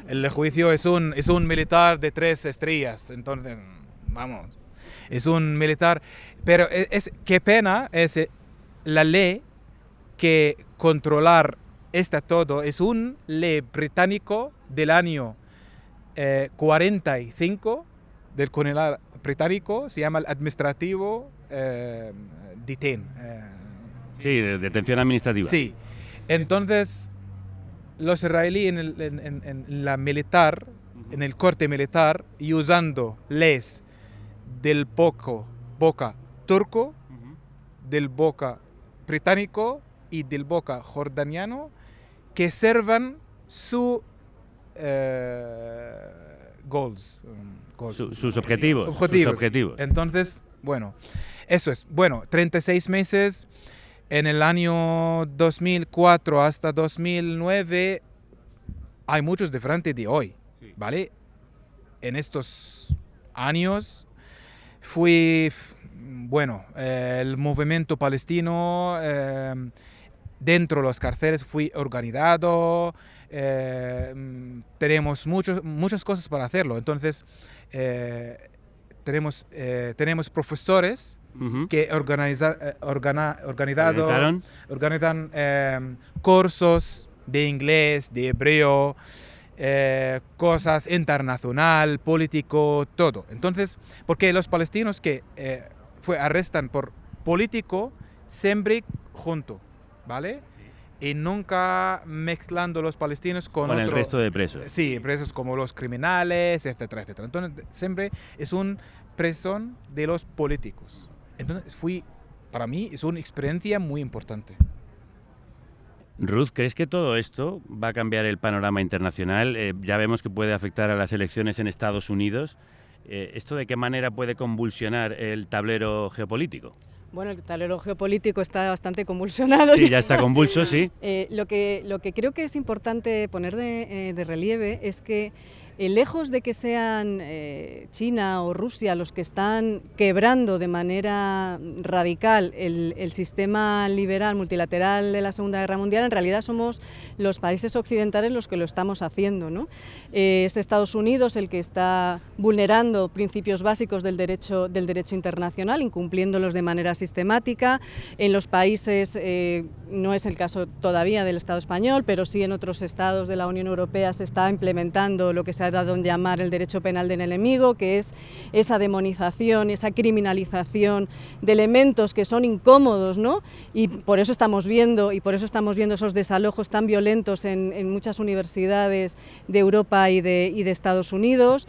el juicio es un militar de 3 estrellas, entonces, vamos, es un militar. Pero qué pena es la ley que controlar todo, es una ley británico del año 45 del Consular británico, se llama el administrativo detain. Sí, detención administrativa. Sí, entonces los israelíes en la militar, en el corte militar, y usando leyes del boca turco, del boca británico y del boca jordaniano, que sirvan su goals. Sus objetivos. Entonces, bueno, eso es. Bueno, 36 meses en el año 2004 hasta 2009 hay muchos diferentes de hoy, ¿vale? En estos años fui, bueno, el movimiento palestino dentro de las cárceles fui organizado. Tenemos muchas cosas para hacerlo. Entonces, tenemos profesores que organizan cursos de inglés, de hebreo, cosas internacional, político, todo. Entonces, porque los palestinos que arrestan por político siempre juntos, ¿vale? Y nunca mezclando los palestinos con el resto de presos. Sí, presos como los criminales, etcétera, etcétera. Entonces, siempre es una presión de los políticos. Entonces, para mí es una experiencia muy importante. Ruth, ¿crees que todo esto va a cambiar el panorama internacional? Ya vemos que puede afectar a las elecciones en Estados Unidos. ¿Esto de qué manera puede convulsionar el tablero geopolítico? Bueno, el tablero geopolítico está bastante convulsionado. Sí, ya está convulso, sí. Lo que creo que es importante poner de relieve es que lejos de que sean China o Rusia los que están quebrando de manera radical el sistema liberal multilateral de la Segunda Guerra Mundial, en realidad somos los países occidentales los que lo estamos haciendo, ¿no? Es Estados Unidos el que está vulnerando principios básicos del derecho internacional, incumpliéndolos de manera sistemática. En los países, no es el caso todavía del Estado español, pero sí en otros estados de la Unión Europea se está implementando lo que se ha dado en llamar el derecho penal del enemigo, que es esa demonización, esa criminalización de elementos que son incómodos, ¿no? Y por eso estamos viendo esos desalojos tan violentos en muchas universidades de Europa y de Estados Unidos.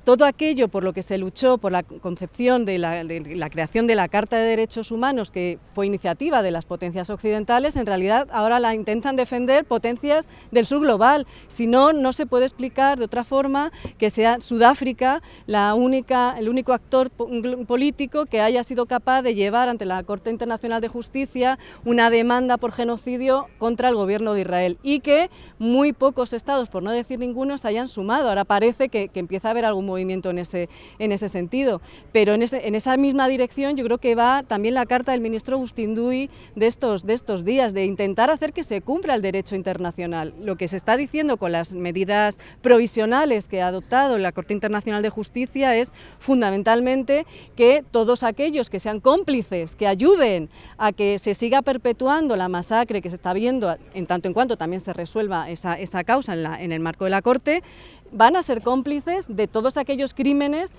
Todo aquello por lo que se luchó, por la concepción de la creación de la Carta de Derechos Humanos, que fue iniciativa de las potencias occidentales, en realidad ahora la intentan defender potencias del sur global. Si no, no se puede explicar de otra forma que sea Sudáfrica el único actor político que haya sido capaz de llevar ante la Corte Internacional de Justicia una demanda por genocidio contra el gobierno de Israel, y que muy pocos estados, por no decir ninguno, se hayan sumado. Ahora parece que empieza a haber algún movimiento en ese sentido, pero en esa misma dirección yo creo que va también la carta del ministro Bustinduy de estos días, de intentar hacer que se cumpla el derecho internacional. Lo que se está diciendo con las medidas provisionales que ha adoptado la Corte Internacional de Justicia es fundamentalmente que todos aquellos que sean cómplices, que ayuden a que se siga perpetuando la masacre que se está viendo, en tanto en cuanto también se resuelva esa causa en el marco de la Corte, van a ser cómplices de todos aquellos crímenes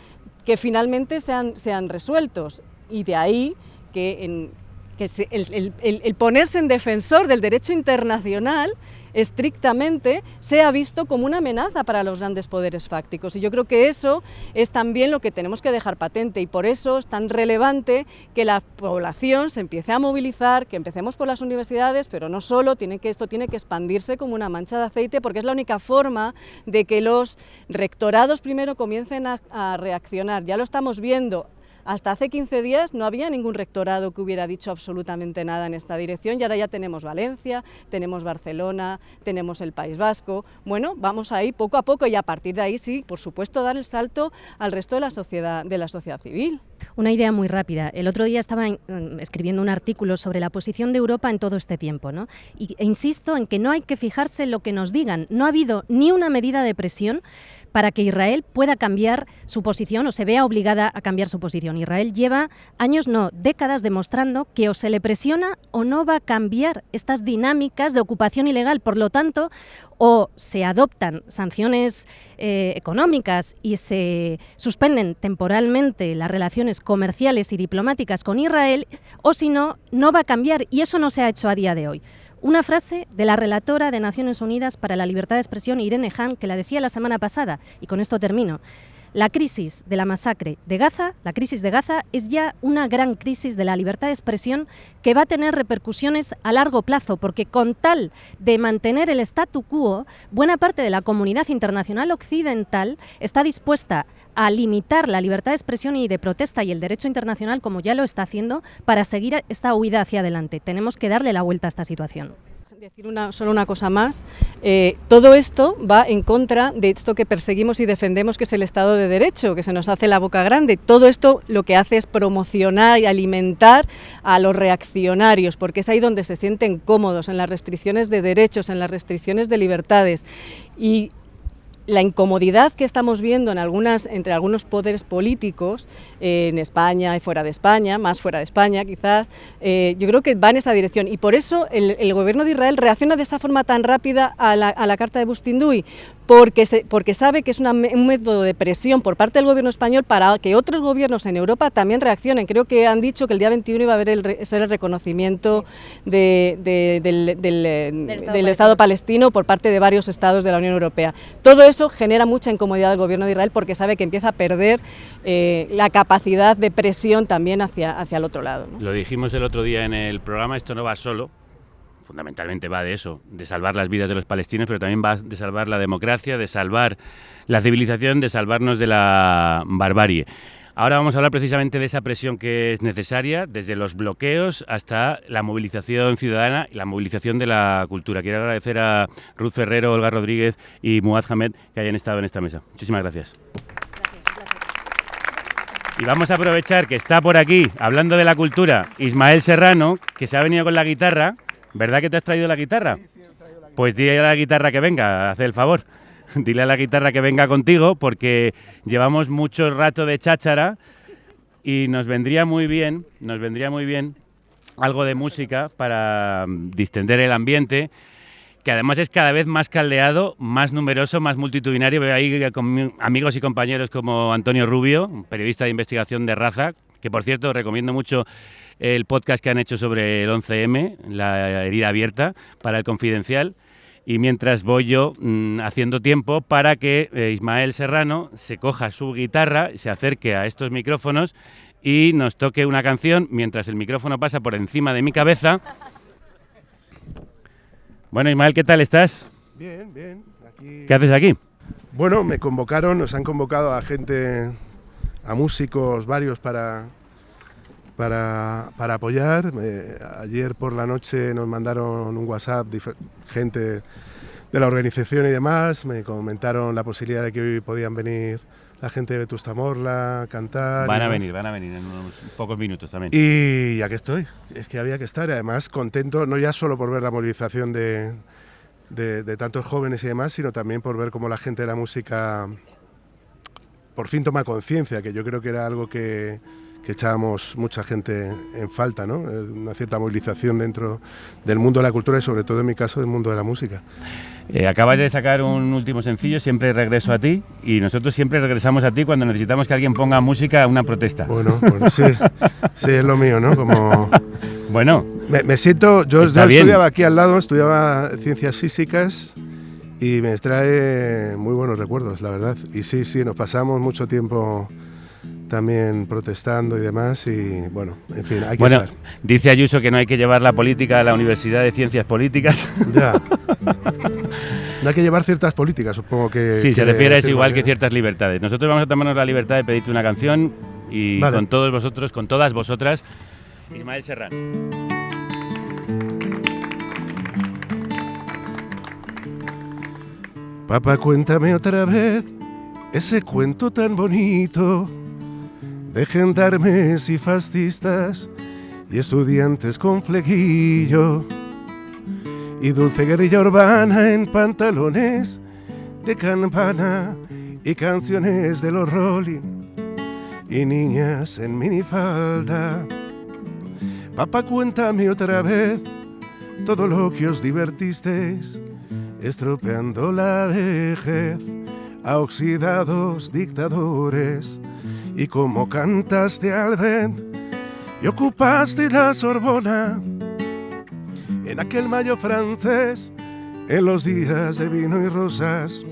que finalmente sean resueltos. Y de ahí que el ponerse en defensor del derecho internacional estrictamente sea visto como una amenaza para los grandes poderes fácticos, y yo creo que eso es también lo que tenemos que dejar patente, y por eso es tan relevante que la población se empiece a movilizar, que empecemos por las universidades, pero no solo, esto tiene que expandirse como una mancha de aceite, porque es la única forma de que los rectorados primero comiencen a reaccionar. Ya lo estamos viendo. Hasta hace 15 días no había ningún rectorado que hubiera dicho absolutamente nada en esta dirección, y ahora ya tenemos Valencia, tenemos Barcelona, tenemos el País Vasco. Bueno, vamos ahí poco a poco, y a partir de ahí sí, por supuesto, dar el salto al resto de la sociedad civil. Una idea muy rápida. El otro día estaba escribiendo un artículo sobre la posición de Europa en todo este tiempo, ¿no? E insisto en que no hay que fijarse en lo que nos digan. No ha habido ni una medida de presión para que Israel pueda cambiar su posición o se vea obligada a cambiar su posición. Israel lleva años, no, décadas, demostrando que o se le presiona o no va a cambiar estas dinámicas de ocupación ilegal. Por lo tanto, o se adoptan sanciones económicas y se suspenden temporalmente las relaciones comerciales y diplomáticas con Israel, o si no, no va a cambiar, y eso no se ha hecho a día de hoy. Una frase de la relatora de Naciones Unidas para la Libertad de Expresión, Irene Khan, que la decía la semana pasada, y con esto termino. La crisis de la masacre de Gaza, la crisis de Gaza, es ya una gran crisis de la libertad de expresión que va a tener repercusiones a largo plazo, porque con tal de mantener el statu quo, buena parte de la comunidad internacional occidental está dispuesta a limitar la libertad de expresión y de protesta y el derecho internacional, como ya lo está haciendo, para seguir esta huida hacia adelante. Tenemos que darle la vuelta a esta situación. Decir solo una cosa más, todo esto va en contra de esto que perseguimos y defendemos, que es el Estado de Derecho, que se nos hace la boca grande. Todo esto lo que hace es promocionar y alimentar a los reaccionarios, porque es ahí donde se sienten cómodos, en las restricciones de derechos, en las restricciones de libertades. Y la incomodidad que estamos viendo entre algunos poderes políticos en España y fuera de España, más fuera de España quizás, yo creo que va en esa dirección, y por eso el gobierno de Israel reacciona de esa forma tan rápida a la carta de Bustinduy, porque sabe que es un método de presión por parte del gobierno español para que otros gobiernos en Europa también reaccionen. Creo que han dicho que el día 21 iba a haber ser el reconocimiento del Estado palestino por parte de varios estados de la Unión Europea. Todo eso genera mucha incomodidad al gobierno de Israel, porque sabe que empieza a perder la capacidad de presión también hacia el otro lado, ¿no? Lo dijimos el otro día en el programa, esto no va solo fundamentalmente va de eso, de salvar las vidas de los palestinos, pero también va de salvar la democracia, de salvar la civilización, de salvarnos de la barbarie. Ahora vamos a hablar precisamente de esa presión que es necesaria, desde los bloqueos hasta la movilización ciudadana y la movilización de la cultura. Quiero agradecer a Ruth Ferrero, Olga Rodríguez y Muad Hamed que hayan estado en esta mesa. Muchísimas gracias. Y vamos a aprovechar que está por aquí, hablando de la cultura, Ismael Serrano, que se ha venido con la guitarra. ¿Verdad que te has traído la guitarra? Sí, he traído la guitarra. Pues dile a la guitarra que venga, haz el favor. Dile a la guitarra que venga contigo, porque llevamos mucho rato de cháchara y nos vendría muy bien algo de música para distender el ambiente, que además es cada vez más caldeado, más numeroso, más multitudinario. Veo ahí con amigos y compañeros como Antonio Rubio, periodista de investigación de Raza, que por cierto recomiendo mucho el podcast que han hecho sobre el 11M, la herida abierta, para El Confidencial. Y mientras voy yo haciendo tiempo para que Ismael Serrano se coja su guitarra, se acerque a estos micrófonos y nos toque una canción mientras el micrófono pasa por encima de mi cabeza. Bueno, Ismael, ¿qué tal estás? Bien, bien. Aquí... ¿Qué haces aquí? Bueno, nos han convocado a gente, a músicos varios para apoyar. Ayer por la noche nos mandaron un WhatsApp, gente de la organización y demás, me comentaron la posibilidad de que hoy podían venir la gente de Vetusta Morla, cantar. Van a venir en unos pocos minutos también. Y ya que estoy, es que había que estar, además contento, no ya solo por ver la movilización de tantos jóvenes y demás, sino también por ver cómo la gente de la música por fin toma conciencia, que yo creo que era algo que echábamos mucha gente en falta, ¿no? Una cierta movilización dentro del mundo de la cultura y sobre todo en mi caso del mundo de la música. Acabas de sacar un último sencillo, Siempre regreso a ti, y nosotros siempre regresamos a ti cuando necesitamos que alguien ponga música a una protesta. Bueno, sí, es lo mío, ¿no? Como... Bueno, me siento, yo estudiaba aquí al lado, estudiaba ciencias físicas y me trae muy buenos recuerdos, la verdad. Y sí, nos pasamos mucho tiempo también protestando y demás, y bueno, en fin, hay que estar. Dice Ayuso que no hay que llevar la política a la Universidad de Ciencias Políticas. Ya. No hay que llevar ciertas políticas, supongo que... Sí, se refiere a eso igual que ciertas libertades. Nosotros vamos a tomarnos la libertad de pedirte una canción y vale. Con todos vosotros, con todas vosotras, Ismael Serrano. Papá, cuéntame otra vez ese cuento tan bonito de gendarmes y fascistas y estudiantes con flequillo y dulce guerrilla urbana en pantalones de campana y canciones de los Rolling y niñas en minifalda. Papá, cuéntame otra vez todo lo que os divertisteis estropeando la vejez a oxidados dictadores y como cantaste al vent y ocupaste la Sorbona en aquel mayo francés en los días de vino y rosas.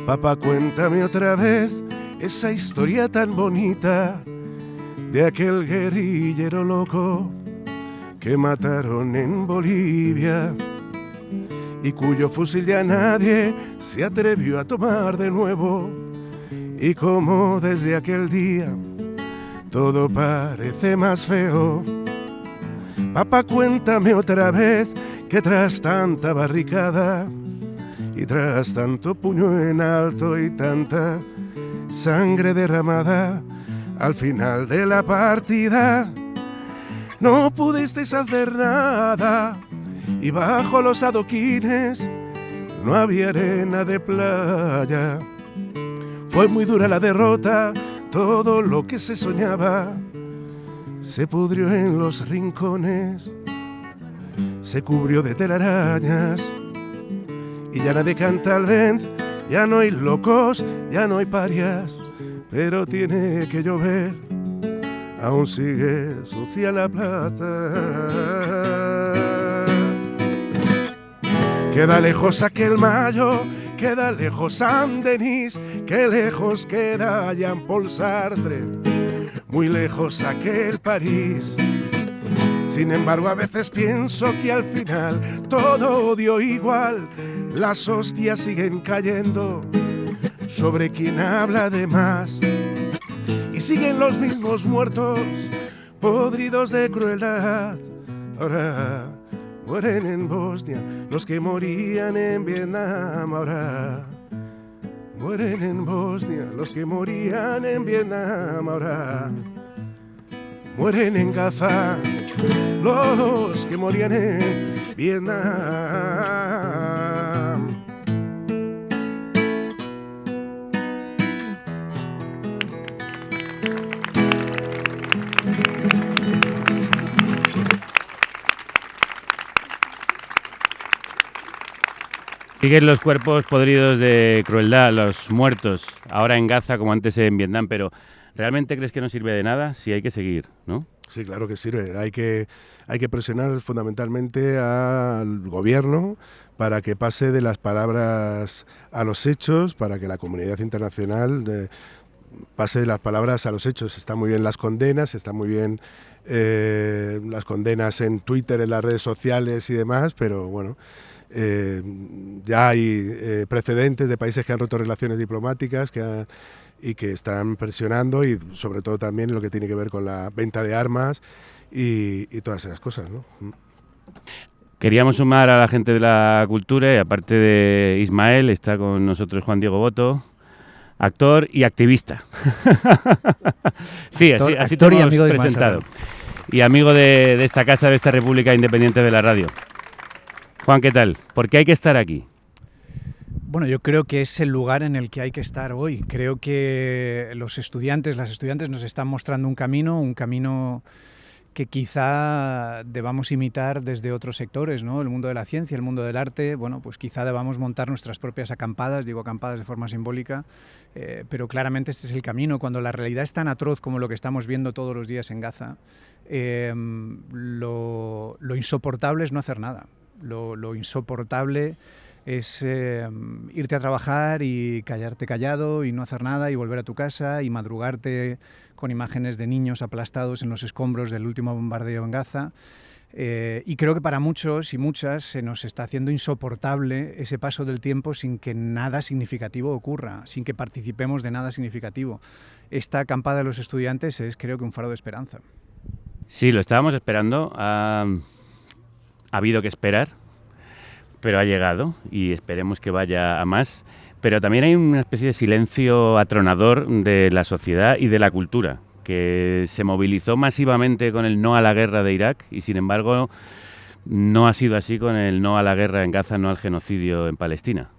Papá, cuéntame otra vez esa historia tan bonita de aquel guerrillero loco que mataron en Bolivia y cuyo fusil ya nadie se atrevió a tomar de nuevo, y como desde aquel día todo parece más feo. Papá, cuéntame otra vez que tras tanta barricada y tras tanto puño en alto y tanta sangre derramada, al final de la partida no pudisteis hacer nada. Y bajo los adoquines no había arena de playa. Fue muy dura la derrota, todo lo que se soñaba se pudrió en los rincones, se cubrió de telarañas y ya nadie canta al vent, ya no hay locos, ya no hay parias, pero tiene que llover, aún sigue sucia la plaza. Queda lejos aquel mayo, queda lejos Saint-Denis, que lejos queda Jean-Paul Sartre, muy lejos aquel París. Sin embargo, a veces pienso que al final todo odio igual. Las hostias siguen cayendo sobre quien habla de más. Y siguen los mismos muertos, podridos de crueldad. Ahora mueren en Bosnia los que morían en Vietnam. Ahora mueren en Bosnia los que morían en Vietnam. Ahora mueren en Gaza los que morían en Vietnam. Siguen los cuerpos podridos de crueldad, los muertos, ahora en Gaza como antes en Vietnam, pero ¿realmente crees que no sirve de nada? Sí, hay que seguir, ¿no? Sí, claro que sirve. Hay que presionar fundamentalmente al gobierno para que pase de las palabras a los hechos, para que la comunidad internacional pase de las palabras a los hechos. Están muy bien las condenas, están muy bien las condenas en Twitter, en las redes sociales y demás, pero bueno, ya hay precedentes de países que han roto relaciones diplomáticas y que están presionando, y sobre todo también en lo que tiene que ver con la venta de armas y todas esas cosas, ¿no? Queríamos sumar a la gente de la cultura, y aparte de Ismael, está con nosotros Juan Diego Boto, actor y activista. Sí, así te hemos presentado. Y amigo de esta casa, de esta República Independiente de la Radio. Juan, ¿qué tal? ¿Por qué hay que estar aquí? Bueno, yo creo que es el lugar en el que hay que estar hoy. Creo que las estudiantes nos están mostrando un camino que quizá debamos imitar desde otros sectores, ¿no? El mundo de la ciencia, el mundo del arte, bueno, pues quizá debamos montar nuestras propias acampadas, digo acampadas de forma simbólica, pero claramente este es el camino. Cuando la realidad es tan atroz como lo que estamos viendo todos los días en Gaza, lo insoportable es no hacer nada. Lo insoportable es irte a trabajar y callarte callado y no hacer nada y volver a tu casa y madrugarte con imágenes de niños aplastados en los escombros del último bombardeo en Gaza. Y creo que para muchos y muchas se nos está haciendo insoportable ese paso del tiempo sin que nada significativo ocurra, sin que participemos de nada significativo. Esta acampada de los estudiantes es, creo que, un faro de esperanza. Sí, lo estábamos esperando. Ha habido que esperar, pero ha llegado y esperemos que vaya a más. Pero también hay una especie de silencio atronador de la sociedad y de la cultura, que se movilizó masivamente con el no a la guerra de Irak y, sin embargo, no ha sido así con el no a la guerra en Gaza, no al genocidio en Palestina.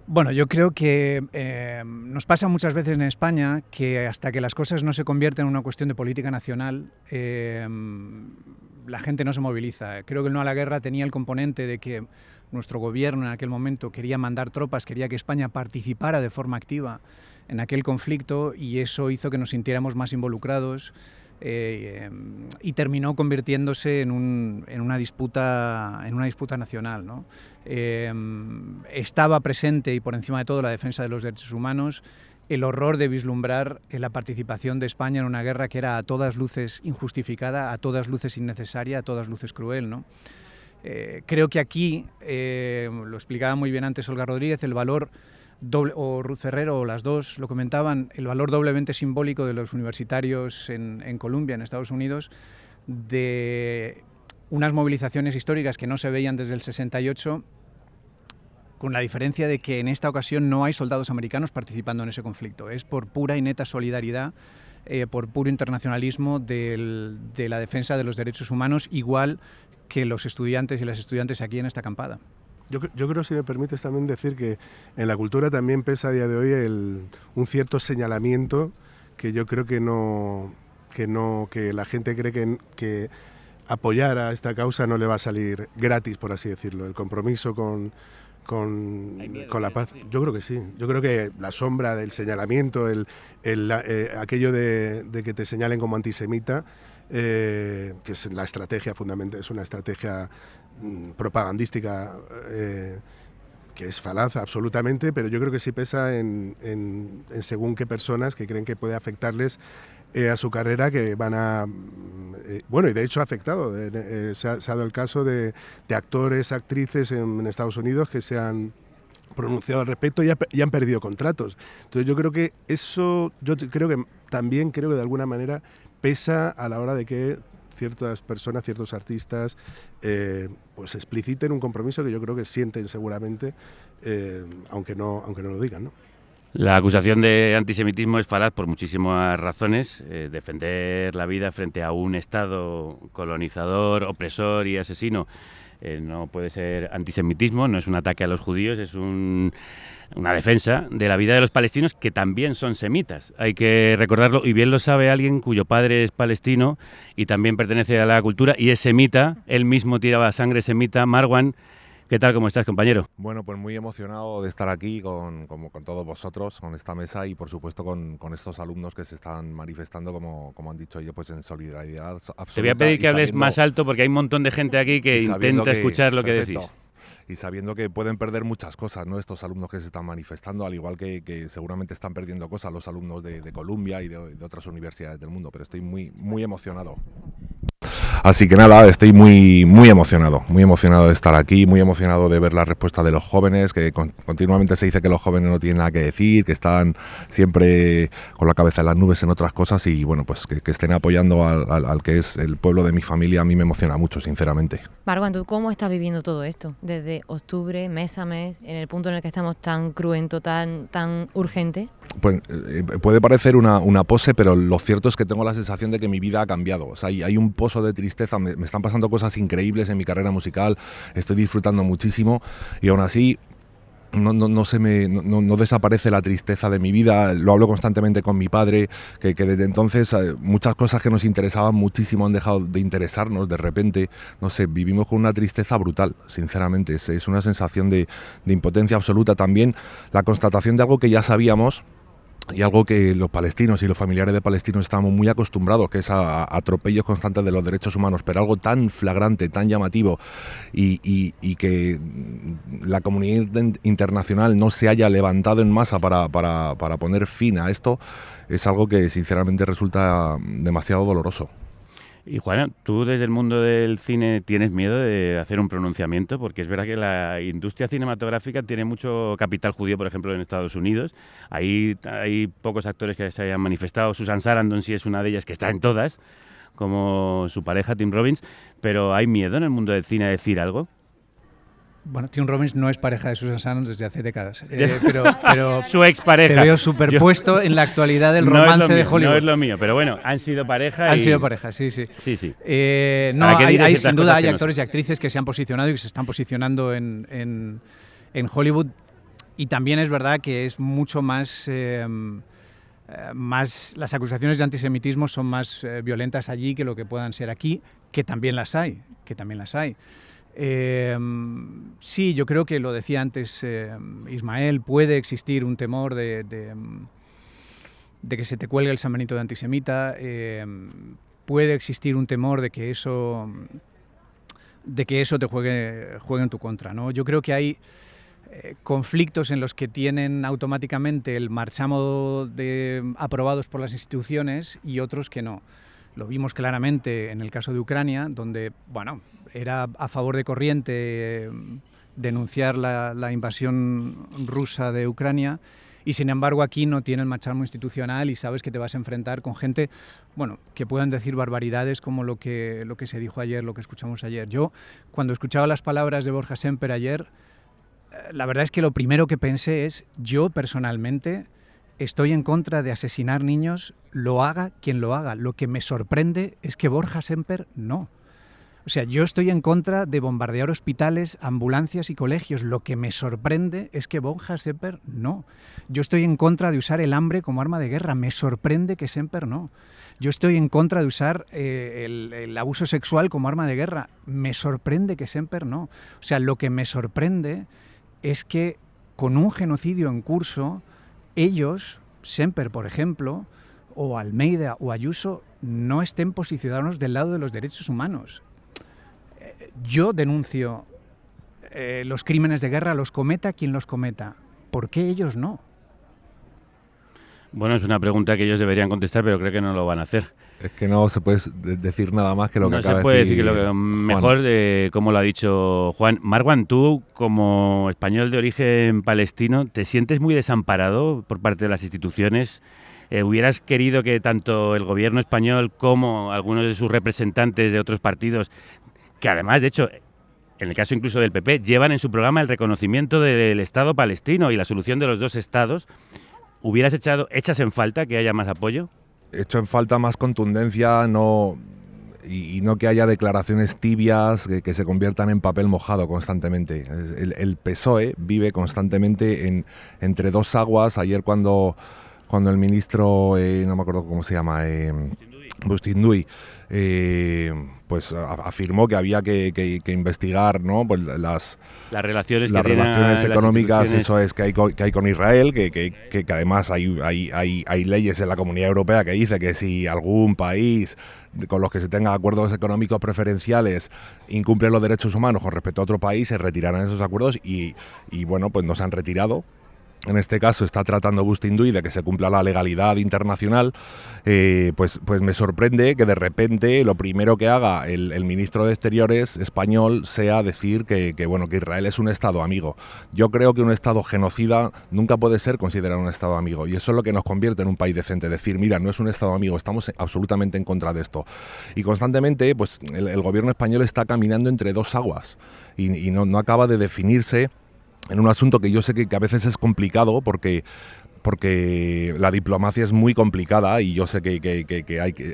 Bueno, yo creo que nos pasa muchas veces en España que hasta que las cosas no se convierten en una cuestión de política nacional, la gente no se moviliza. Creo que el no a la guerra tenía el componente de que nuestro gobierno en aquel momento quería mandar tropas, quería que España participara de forma activa en aquel conflicto, y eso hizo que nos sintiéramos más involucrados y terminó convirtiéndose en una disputa nacional, ¿no? Estaba presente, y por encima de todo, la defensa de los derechos humanos, el horror de vislumbrar la participación de España en una guerra que era a todas luces injustificada, a todas luces innecesaria, a todas luces cruel, ¿no? Creo que aquí, lo explicaba muy bien antes Olga Rodríguez, el valor doble, o Ruth Ferrero, o las dos lo comentaban, el valor doblemente simbólico de los universitarios en Columbia, en Estados Unidos, de unas movilizaciones históricas que no se veían desde el 68, con la diferencia de que en esta ocasión no hay soldados americanos participando en ese conflicto. Es por pura y neta solidaridad, por puro internacionalismo de la defensa de los derechos humanos, igual que los estudiantes y las estudiantes aquí en esta acampada. Yo creo, si me permites también decir, que en la cultura también pesa a día de hoy un cierto señalamiento que yo creo que la gente cree que apoyar a esta causa no le va a salir gratis, por así decirlo. El compromiso con la paz, yo creo que sí. Yo creo que la sombra del señalamiento, aquello de que te señalen como antisemita, que es la estrategia fundamental, es una estrategia propagandística que es falaz absolutamente, pero yo creo que sí pesa en según qué personas que creen que puede afectarles a su carrera, que van a bueno, y de hecho ha afectado. Se ha dado el caso de actores, actrices en Estados Unidos que se han pronunciado al respecto y han perdido contratos. Entonces yo creo que eso, también creo que de alguna manera pesa a la hora de que ciertas personas, ciertos artistas, pues expliciten un compromiso que yo creo que sienten seguramente, aunque no lo digan, ¿no? La acusación de antisemitismo es falaz por muchísimas razones. Defender la vida frente a un Estado colonizador, opresor y asesino no puede ser antisemitismo, no es un ataque a los judíos, es una defensa de la vida de los palestinos, que también son semitas. Hay que recordarlo, y bien lo sabe alguien cuyo padre es palestino y también pertenece a la cultura y es semita. Él mismo tiraba sangre semita. Marwan, ¿qué tal? ¿Cómo estás, compañero? Bueno, pues muy emocionado de estar aquí con todos vosotros, con esta mesa y por supuesto con estos alumnos que se están manifestando, como han dicho ellos, pues en solidaridad absoluta. Te voy a pedir que hables más alto porque hay un montón de gente aquí que intenta escuchar lo que decís. Y sabiendo que pueden perder muchas cosas, ¿no? Estos alumnos que se están manifestando, al igual que seguramente están perdiendo cosas los alumnos de Columbia y de otras universidades del mundo, pero estoy muy emocionado. Así que nada, estoy muy emocionado de estar aquí, muy emocionado de ver la respuesta de los jóvenes, que continuamente se dice que los jóvenes no tienen nada que decir, que están siempre con la cabeza en las nubes en otras cosas, y bueno, pues que estén apoyando al que es el pueblo de mi familia, a mí me emociona mucho, sinceramente. Marwan, ¿tú cómo estás viviendo todo esto? Desde octubre, mes a mes, en el punto en el que estamos tan cruento, tan urgente. Pues puede parecer una pose, pero lo cierto es que tengo la sensación de que mi vida ha cambiado. O sea, hay un pozo de tristeza, me están pasando cosas increíbles en mi carrera musical, estoy disfrutando muchísimo y aún así no desaparece la tristeza de mi vida. Lo hablo constantemente con mi padre, que desde entonces muchas cosas que nos interesaban muchísimo han dejado de interesarnos de repente. No sé, vivimos con una tristeza brutal, sinceramente. Es una sensación de impotencia absoluta. También la constatación de algo que ya sabíamos, y algo que los palestinos y los familiares de palestinos estamos muy acostumbrados, que es a atropellos constantes de los derechos humanos, pero algo tan flagrante, tan llamativo, y que la comunidad internacional no se haya levantado en masa para poner fin a esto, es algo que sinceramente resulta demasiado doloroso. Y Juana, tú desde el mundo del cine tienes miedo de hacer un pronunciamiento, porque es verdad que la industria cinematográfica tiene mucho capital judío, por ejemplo, en Estados Unidos. Hay pocos actores que se hayan manifestado. Susan Sarandon sí es una de ellas, que está en todas, como su pareja Tim Robbins. Pero ¿hay miedo en el mundo del cine a decir algo? Bueno, Tim Robbins no es pareja de Susan Sarandon desde hace décadas, pero su expareja. Te veo superpuesto en la actualidad del romance de Hollywood. No es lo mío, pero bueno, han sido pareja. Han sido pareja, sí. Sí. No, hay sin duda hay actores y actrices que se han posicionado y que se están posicionando en Hollywood, y también es verdad que es mucho más las acusaciones de antisemitismo son más violentas allí que lo que puedan ser aquí, que también las hay. Sí, yo creo que lo decía antes Ismael, puede existir un temor de que se te cuelgue el San Benito de antisemita, puede existir un temor de que eso te juegue en tu contra, ¿no? Yo creo que hay conflictos en los que tienen automáticamente el marchamo aprobados por las instituciones y otros que no. Lo vimos claramente en el caso de Ucrania, donde, bueno, era a favor de corriente denunciar la invasión rusa de Ucrania, y sin embargo aquí no tiene el marchamo institucional y sabes que te vas a enfrentar con gente, bueno, que puedan decir barbaridades como lo que se dijo ayer, lo que escuchamos ayer. Yo, cuando escuchaba las palabras de Borja Semper ayer, la verdad es que lo primero que pensé es, yo personalmente estoy en contra de asesinar niños, lo haga quien lo haga. Lo que me sorprende es que Borja Semper no. O sea, yo estoy en contra de bombardear hospitales, ambulancias y colegios. Lo que me sorprende es que Borja Semper no. Yo estoy en contra de usar el hambre como arma de guerra. Me sorprende que Semper no. Yo estoy en contra de usar el abuso sexual como arma de guerra. Me sorprende que Semper no. O sea, lo que me sorprende es que con un genocidio en curso, ellos, Semper, por ejemplo, o Almeida o Ayuso, no estén posicionados del lado de los derechos humanos. Yo denuncio los crímenes de guerra, los cometa quien los cometa. ¿Por qué ellos no? Bueno, es una pregunta que ellos deberían contestar, pero creo que no lo van a hacer. Es que no se puede decir nada más que lo que acaba de decir. No se puede decir que lo que mejor, como lo ha dicho Juan. Marwan, tú, como español de origen palestino, ¿te sientes muy desamparado por parte de las instituciones? ¿Hubieras querido que tanto el gobierno español como algunos de sus representantes de otros partidos, que además, de hecho, en el caso incluso del PP, llevan en su programa el reconocimiento del Estado palestino y la solución de los dos estados, echas en falta que haya más apoyo? Hecho en falta más contundencia, no que haya declaraciones tibias que se conviertan en papel mojado constantemente. El PSOE vive constantemente entre dos aguas. Ayer cuando el ministro, no me acuerdo cómo se llama, Bustinduy, pues afirmó que había que investigar, ¿no? Pues las relaciones económicas, eso es, que hay con Israel, que además hay leyes en la Comunidad Europea que dice que si algún país con los que se tengan acuerdos económicos preferenciales incumple los derechos humanos con respecto a otro país, se retirarán esos acuerdos y bueno, pues no se han retirado. En este caso está tratando Bustinduy de que se cumpla la legalidad internacional, pues me sorprende que de repente lo primero que haga el ministro de Exteriores español sea decir que Israel es un Estado amigo. Yo creo que un Estado genocida nunca puede ser considerado un Estado amigo, y eso es lo que nos convierte en un país decente, decir, mira, no es un Estado amigo, estamos absolutamente en contra de esto. Y constantemente pues el gobierno español está caminando entre dos aguas y no acaba de definirse en un asunto que yo sé que a veces es complicado porque la diplomacia es muy complicada y yo sé que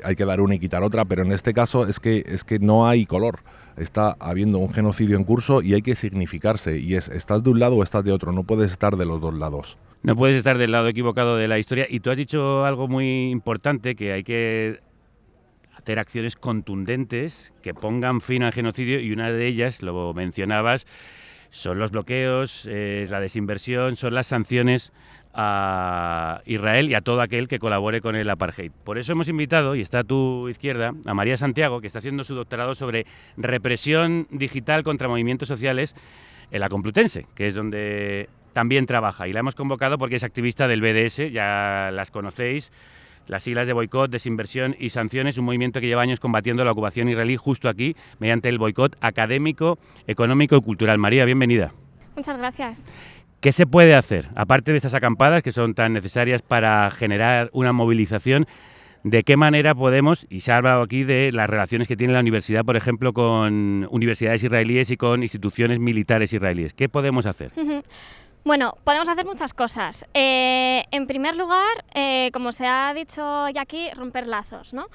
hay que dar una y quitar otra, pero en este caso es que no hay color. Está habiendo un genocidio en curso y hay que significarse, y estás de un lado o estás de otro, no puedes estar de los dos lados. No puedes estar del lado equivocado de la historia, y tú has dicho algo muy importante, que hay que hacer acciones contundentes que pongan fin al genocidio, y una de ellas, lo mencionabas, son los bloqueos, la desinversión, son las sanciones a Israel y a todo aquel que colabore con el apartheid. Por eso hemos invitado, y está a tu izquierda, a María Santiago, que está haciendo su doctorado sobre represión digital contra movimientos sociales en la Complutense, que es donde también trabaja. Y la hemos convocado porque es activista del BDS, ya las conocéis, las siglas de boicot, desinversión y sanciones, un movimiento que lleva años combatiendo la ocupación israelí justo aquí, mediante el boicot académico, económico y cultural. María, bienvenida. Muchas gracias. ¿Qué se puede hacer, aparte de estas acampadas que son tan necesarias para generar una movilización? ¿De qué manera podemos, y se ha hablado aquí de las relaciones que tiene la universidad, por ejemplo, con universidades israelíes y con instituciones militares israelíes? ¿Qué podemos hacer? Bueno, podemos hacer muchas cosas. En primer lugar, como se ha dicho ya aquí, romper lazos, ¿no?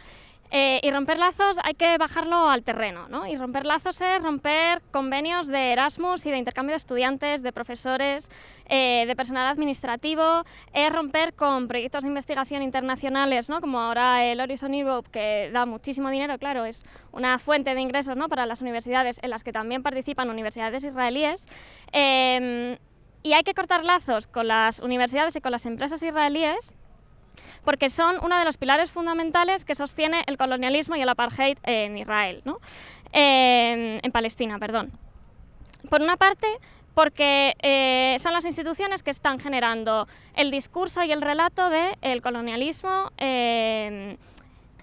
Y romper lazos hay que bajarlo al terreno, ¿no? Y romper lazos es romper convenios de Erasmus y de intercambio de estudiantes, de profesores, de personal administrativo, es romper con proyectos de investigación internacionales, ¿no? Como ahora el Horizon Europe, que da muchísimo dinero, claro, es una fuente de ingresos, ¿no? Para las universidades, en las que también participan universidades israelíes. Y hay que cortar lazos con las universidades y con las empresas israelíes, porque son uno de los pilares fundamentales que sostiene el colonialismo y el apartheid en Israel, ¿no? En Palestina, perdón. Por una parte, porque son las instituciones que están generando el discurso y el relato del colonialismo,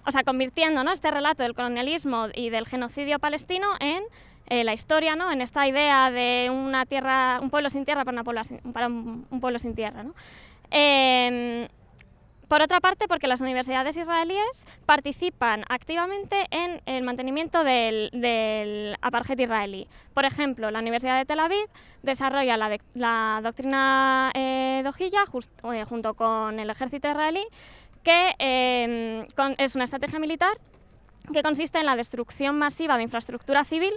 o sea, convirtiendo, ¿no?, este relato del colonialismo y del genocidio palestino en la historia, ¿no?, en esta idea de una tierra, un pueblo sin tierra para un pueblo sin tierra, ¿no? Por otra parte, porque las universidades israelíes participan activamente en el mantenimiento del apartheid israelí. Por ejemplo, la Universidad de Tel Aviv desarrolla la doctrina de Hojilla junto con el ejército israelí, que es una estrategia militar que consiste en la destrucción masiva de infraestructura civil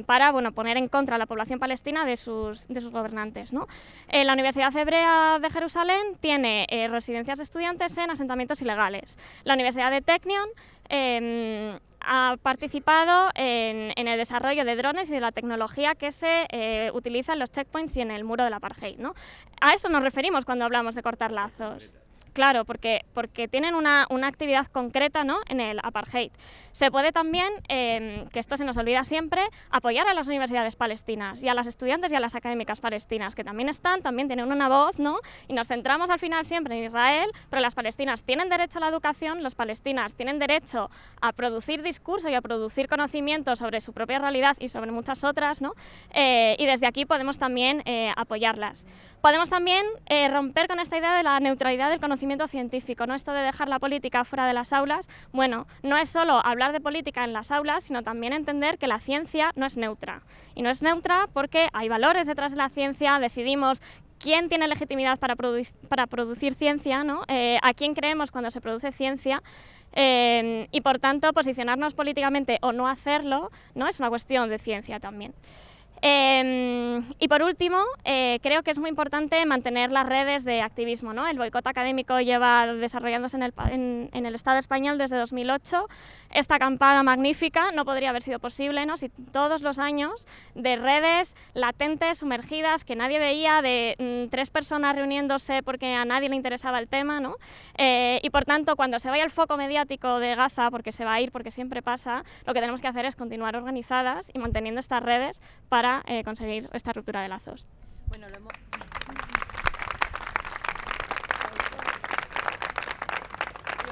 para, bueno, poner en contra a la población palestina de sus gobernantes, ¿no? La Universidad Hebrea de Jerusalén tiene residencias de estudiantes en asentamientos ilegales. La Universidad de Technion ha participado en el desarrollo de drones y de la tecnología que se utiliza en los checkpoints y en el muro del apartheid, ¿no? A eso nos referimos cuando hablamos de cortar lazos. claro, porque tienen una actividad concreta, ¿no?, en el apartheid. Se puede también, que esto se nos olvida siempre, apoyar a las universidades palestinas y a las estudiantes y a las académicas palestinas, que también tienen una voz, ¿no?, y nos centramos al final siempre en Israel, pero las palestinas tienen derecho a la educación, las palestinas tienen derecho a producir discurso y a producir conocimiento sobre su propia realidad y sobre muchas otras, ¿no?, y desde aquí podemos también apoyarlas. Podemos también romper con esta idea de la neutralidad del conocimiento científico, ¿no?, esto de dejar la política fuera de las aulas. Bueno, no es solo hablar de política en las aulas, sino también entender que la ciencia no es neutra. Y no es neutra porque hay valores detrás de la ciencia, decidimos quién tiene legitimidad para producir ciencia, ¿no?, a quién creemos cuando se produce ciencia, y por tanto posicionarnos políticamente o no hacerlo, ¿no?, es una cuestión de ciencia también. Y por último, creo que es muy importante mantener las redes de activismo, ¿no? El boicot académico lleva desarrollándose en el Estado español desde 2008. Esta acampada magnífica no podría haber sido posible, ¿no?, si todos los años de redes latentes, sumergidas, que nadie veía, de 3 personas reuniéndose porque a nadie le interesaba el tema, ¿no? Y por tanto, cuando se vaya el foco mediático de Gaza, porque se va a ir, porque siempre pasa, lo que tenemos que hacer es continuar organizadas y manteniendo estas redes para conseguir esta ruptura de lazos. Bueno,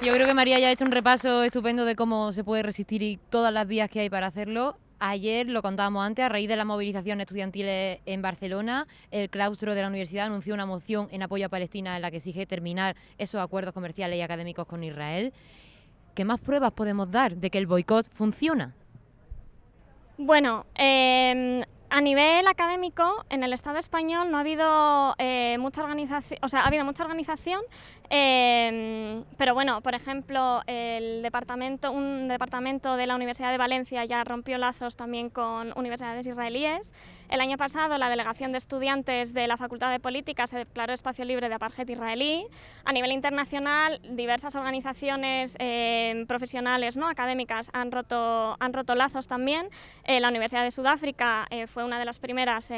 Yo creo que María ya ha hecho un repaso estupendo de cómo se puede resistir y todas las vías que hay para hacerlo. Ayer, lo contábamos antes, a raíz de las movilizaciones estudiantiles en Barcelona, el claustro de la universidad anunció una moción en apoyo a Palestina en la que exige terminar esos acuerdos comerciales y académicos con Israel. ¿Qué más pruebas podemos dar de que el boicot funciona? Bueno, a nivel académico, en el Estado español no ha habido mucha organización, o sea, ha habido mucha organización, pero bueno, por ejemplo, un departamento de la Universidad de Valencia ya rompió lazos también con universidades israelíes. El año pasado la delegación de estudiantes de la Facultad de Política se declaró espacio libre de apartheid israelí. A nivel internacional, diversas organizaciones profesionales, ¿no?, académicas han roto lazos también. La Universidad de Sudáfrica fue una de las primeras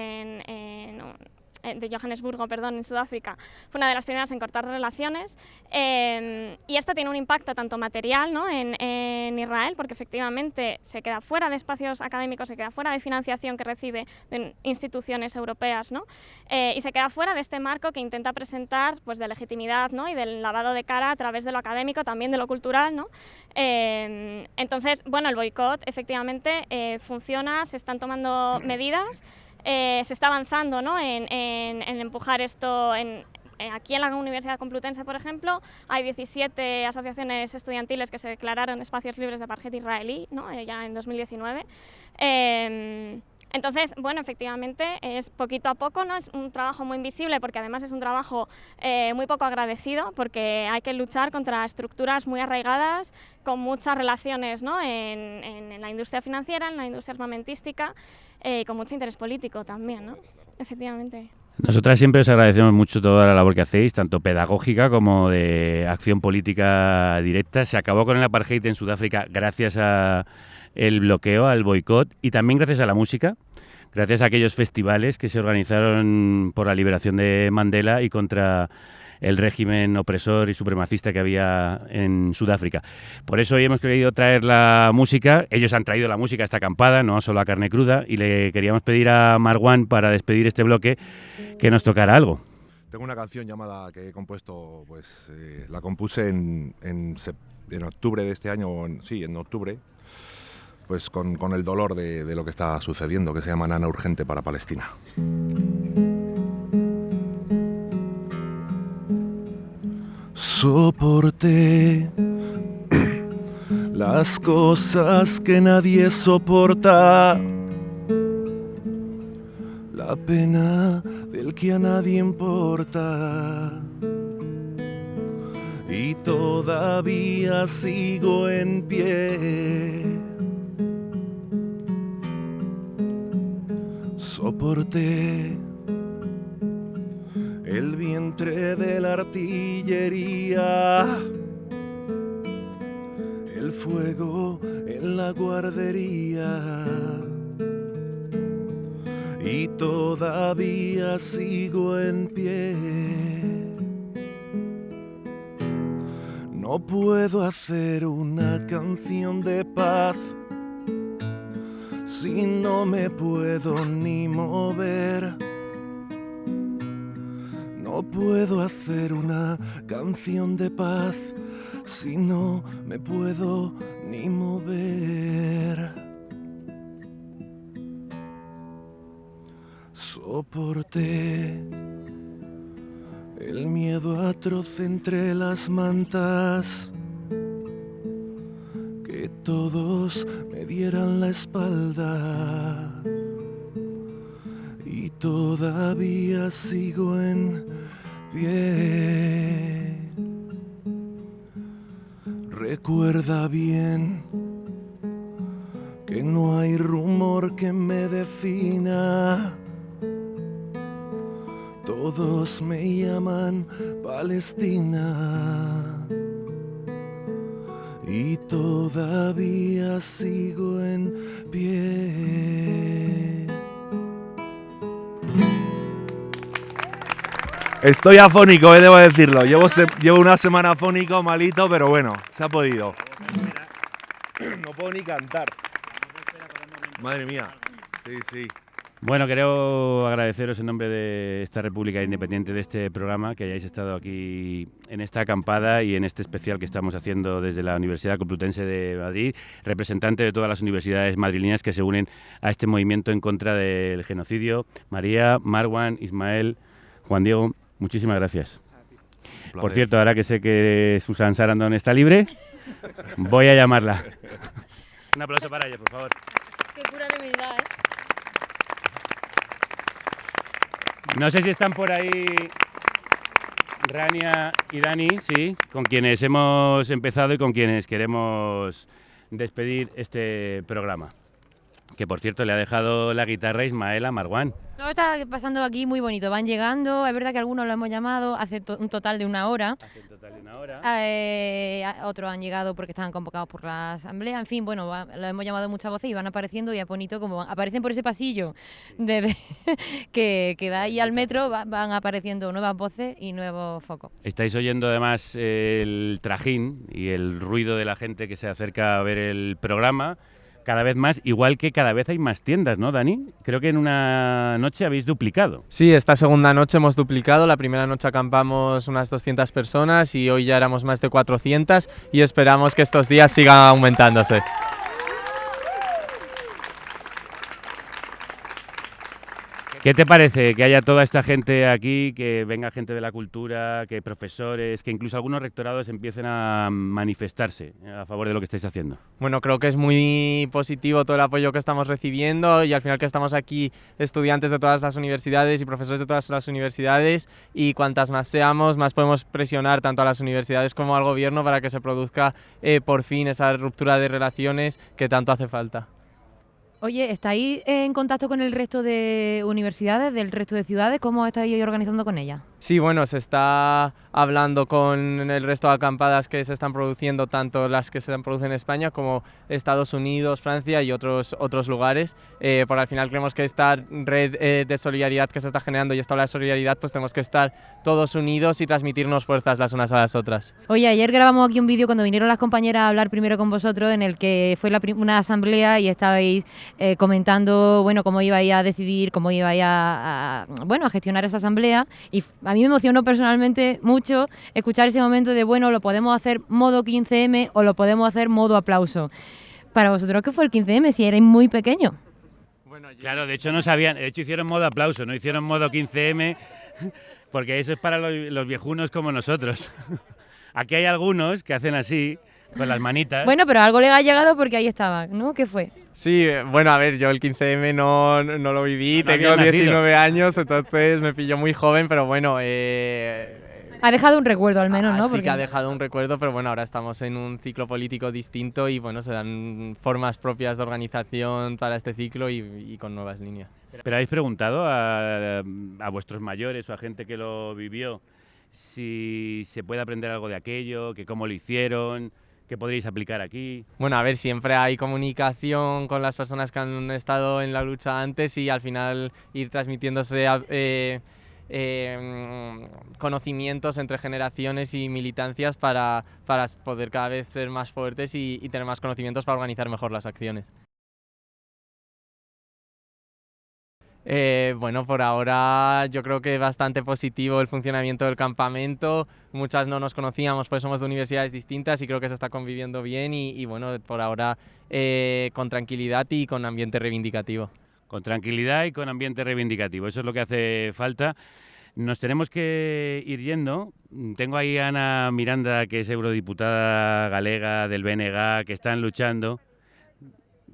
de Johannesburgo, en Sudáfrica, fue una de las primeras en cortar relaciones, y esto tiene un impacto tanto material, ¿no?, en Israel, porque efectivamente se queda fuera de espacios académicos, se queda fuera de financiación que recibe de instituciones europeas, ¿no?, y se queda fuera de este marco que intenta presentar, pues, de legitimidad, ¿no?, y del lavado de cara a través de lo académico, también de lo cultural, ¿no? Entonces, bueno, el boicot efectivamente funciona, se están tomando medidas. Se está avanzando, ¿no?, en empujar esto. Aquí en la Universidad Complutense, por ejemplo, hay 17 asociaciones estudiantiles que se declararon espacios libres de apartheid israelí, ¿no?, ya en 2019. Entonces, bueno, efectivamente es poquito a poco, ¿no? Es un trabajo muy invisible porque además es un trabajo muy poco agradecido, porque hay que luchar contra estructuras muy arraigadas, con muchas relaciones, ¿no?, en la industria financiera, en la industria armamentística, con mucho interés político también, ¿no? Efectivamente. Nosotras siempre os agradecemos mucho toda la labor que hacéis, tanto pedagógica como de acción política directa. Se acabó con el apartheid en Sudáfrica gracias a el bloqueo, al boicot, y también gracias a la música, gracias a aquellos festivales que se organizaron por la liberación de Mandela y contra el régimen opresor y supremacista que había en Sudáfrica. Por eso hoy hemos querido traer la música. Ellos han traído la música a esta acampada, no solo a Carne Cruda, y le queríamos pedir a Marwan, para despedir este bloque, que nos tocara algo. Tengo una canción llamada que he compuesto, pues la compuse en octubre de este año, en octubre, pues con el dolor de lo que está sucediendo, que se llama Nana Urgente para Palestina. Soporté las cosas que nadie soporta, la pena del que a nadie importa, y todavía sigo en pie. Soporté el vientre de la artillería, el fuego en la guardería, y todavía sigo en pie. No puedo hacer una canción de paz si no me puedo ni mover. No puedo hacer una canción de paz si no me puedo ni mover. Soporté el miedo atroz entre las mantas, que todos me dieran la espalda, y todavía sigo en pie. Recuerda bien que no hay rumor que me defina. Todos me llaman Palestina y todavía sigo en pie. Estoy afónico, debo decirlo. Llevo una semana afónico, malito, pero bueno, se ha podido. No puedo ni cantar. Madre mía. Sí, sí. Bueno, quiero agradeceros en nombre de esta República Independiente, de este programa, que hayáis estado aquí en esta acampada y en este especial que estamos haciendo desde la Universidad Complutense de Madrid, representante de todas las universidades madrileñas que se unen a este movimiento en contra del genocidio. María, Marwan, Ismael, Juan Diego, muchísimas gracias. Por cierto, ahora que sé que Susan Sarandon está libre, voy a llamarla. Un aplauso para ella, por favor. Qué pura humildad, ¿eh? No sé si están por ahí Rania y Dani, sí, con quienes hemos empezado y con quienes queremos despedir este programa. Que, por cierto, le ha dejado la guitarra a Ismael a Marwan. Todo está pasando aquí muy bonito. Van llegando, es verdad que algunos lo hemos llamado hace un total de una hora. Otros han llegado porque estaban convocados por la asamblea. En fin, bueno, lo hemos llamado muchas voces y van apareciendo, y es bonito como aparecen por ese pasillo que da ahí al metro, van apareciendo nuevas voces y nuevos focos. Estáis oyendo además el trajín y el ruido de la gente que se acerca a ver el programa. Cada vez más, igual que cada vez hay más tiendas, ¿no, Dani? Creo que en una noche habéis duplicado. Sí, esta segunda noche hemos duplicado. La primera noche acampamos unas 200 personas y hoy ya éramos más de 400 y esperamos que estos días sigan aumentándose. ¿Qué te parece que haya toda esta gente aquí, que venga gente de la cultura, que profesores, que incluso algunos rectorados empiecen a manifestarse a favor de lo que estáis haciendo? Bueno, creo que es muy positivo todo el apoyo que estamos recibiendo y al final que estamos aquí estudiantes de todas las universidades y profesores de todas las universidades, y cuantas más seamos, más podemos presionar tanto a las universidades como al gobierno para que se produzca por fin esa ruptura de relaciones que tanto hace falta. Oye, ¿estáis en contacto con el resto de universidades, del resto de ciudades? ¿Cómo estáis organizando con ellas? Sí, bueno, se está hablando con el resto de acampadas que se están produciendo, tanto las que se producen en España como Estados Unidos, Francia y otros lugares, porque al final creemos que esta red de solidaridad que se está generando y esta ola de solidaridad, pues tenemos que estar todos unidos y transmitirnos fuerzas las unas a las otras. Oye, ayer grabamos aquí un vídeo cuando vinieron las compañeras a hablar primero con vosotros, en el que fue una asamblea y estabais comentando, bueno, cómo ibais a decidir, cómo ibais a gestionar esa asamblea, y a mí me emocionó personalmente mucho escuchar ese momento de, bueno, lo podemos hacer modo 15M o lo podemos hacer modo aplauso. Para vosotros, ¿qué fue el 15M si erais muy pequeños? Claro, de hecho no sabían, de hecho hicieron modo aplauso, no hicieron modo 15M, porque eso es para los viejunos como nosotros. Aquí hay algunos que hacen así, con las manitas. Bueno, pero algo le ha llegado porque ahí estaba, ¿no? ¿Qué fue? Sí, bueno, a ver, yo el 15M no lo viví, tengo 19 años, entonces me pilló muy joven, pero bueno... Ha dejado un recuerdo al menos, ¿no? Sí que ha dejado un recuerdo, pero bueno, ahora estamos en un ciclo político distinto y bueno, se dan formas propias de organización para este ciclo y con nuevas líneas. ¿Pero habéis preguntado a vuestros mayores o a gente que lo vivió si se puede aprender algo de aquello, que cómo lo hicieron, qué podríais aplicar aquí? Bueno, a ver, siempre hay comunicación con las personas que han estado en la lucha antes y al final ir transmitiéndose conocimientos entre generaciones y militancias para poder cada vez ser más fuertes y tener más conocimientos para organizar mejor las acciones. Bueno, por ahora yo creo que bastante positivo el funcionamiento del campamento. Muchas no nos conocíamos, pues somos de universidades distintas y creo que se está conviviendo bien y bueno, por ahora con tranquilidad y con ambiente reivindicativo. Con tranquilidad y con ambiente reivindicativo, eso es lo que hace falta. Nos tenemos que ir yendo. Tengo ahí a Ana Miranda, que es eurodiputada galega del BNG, que están luchando.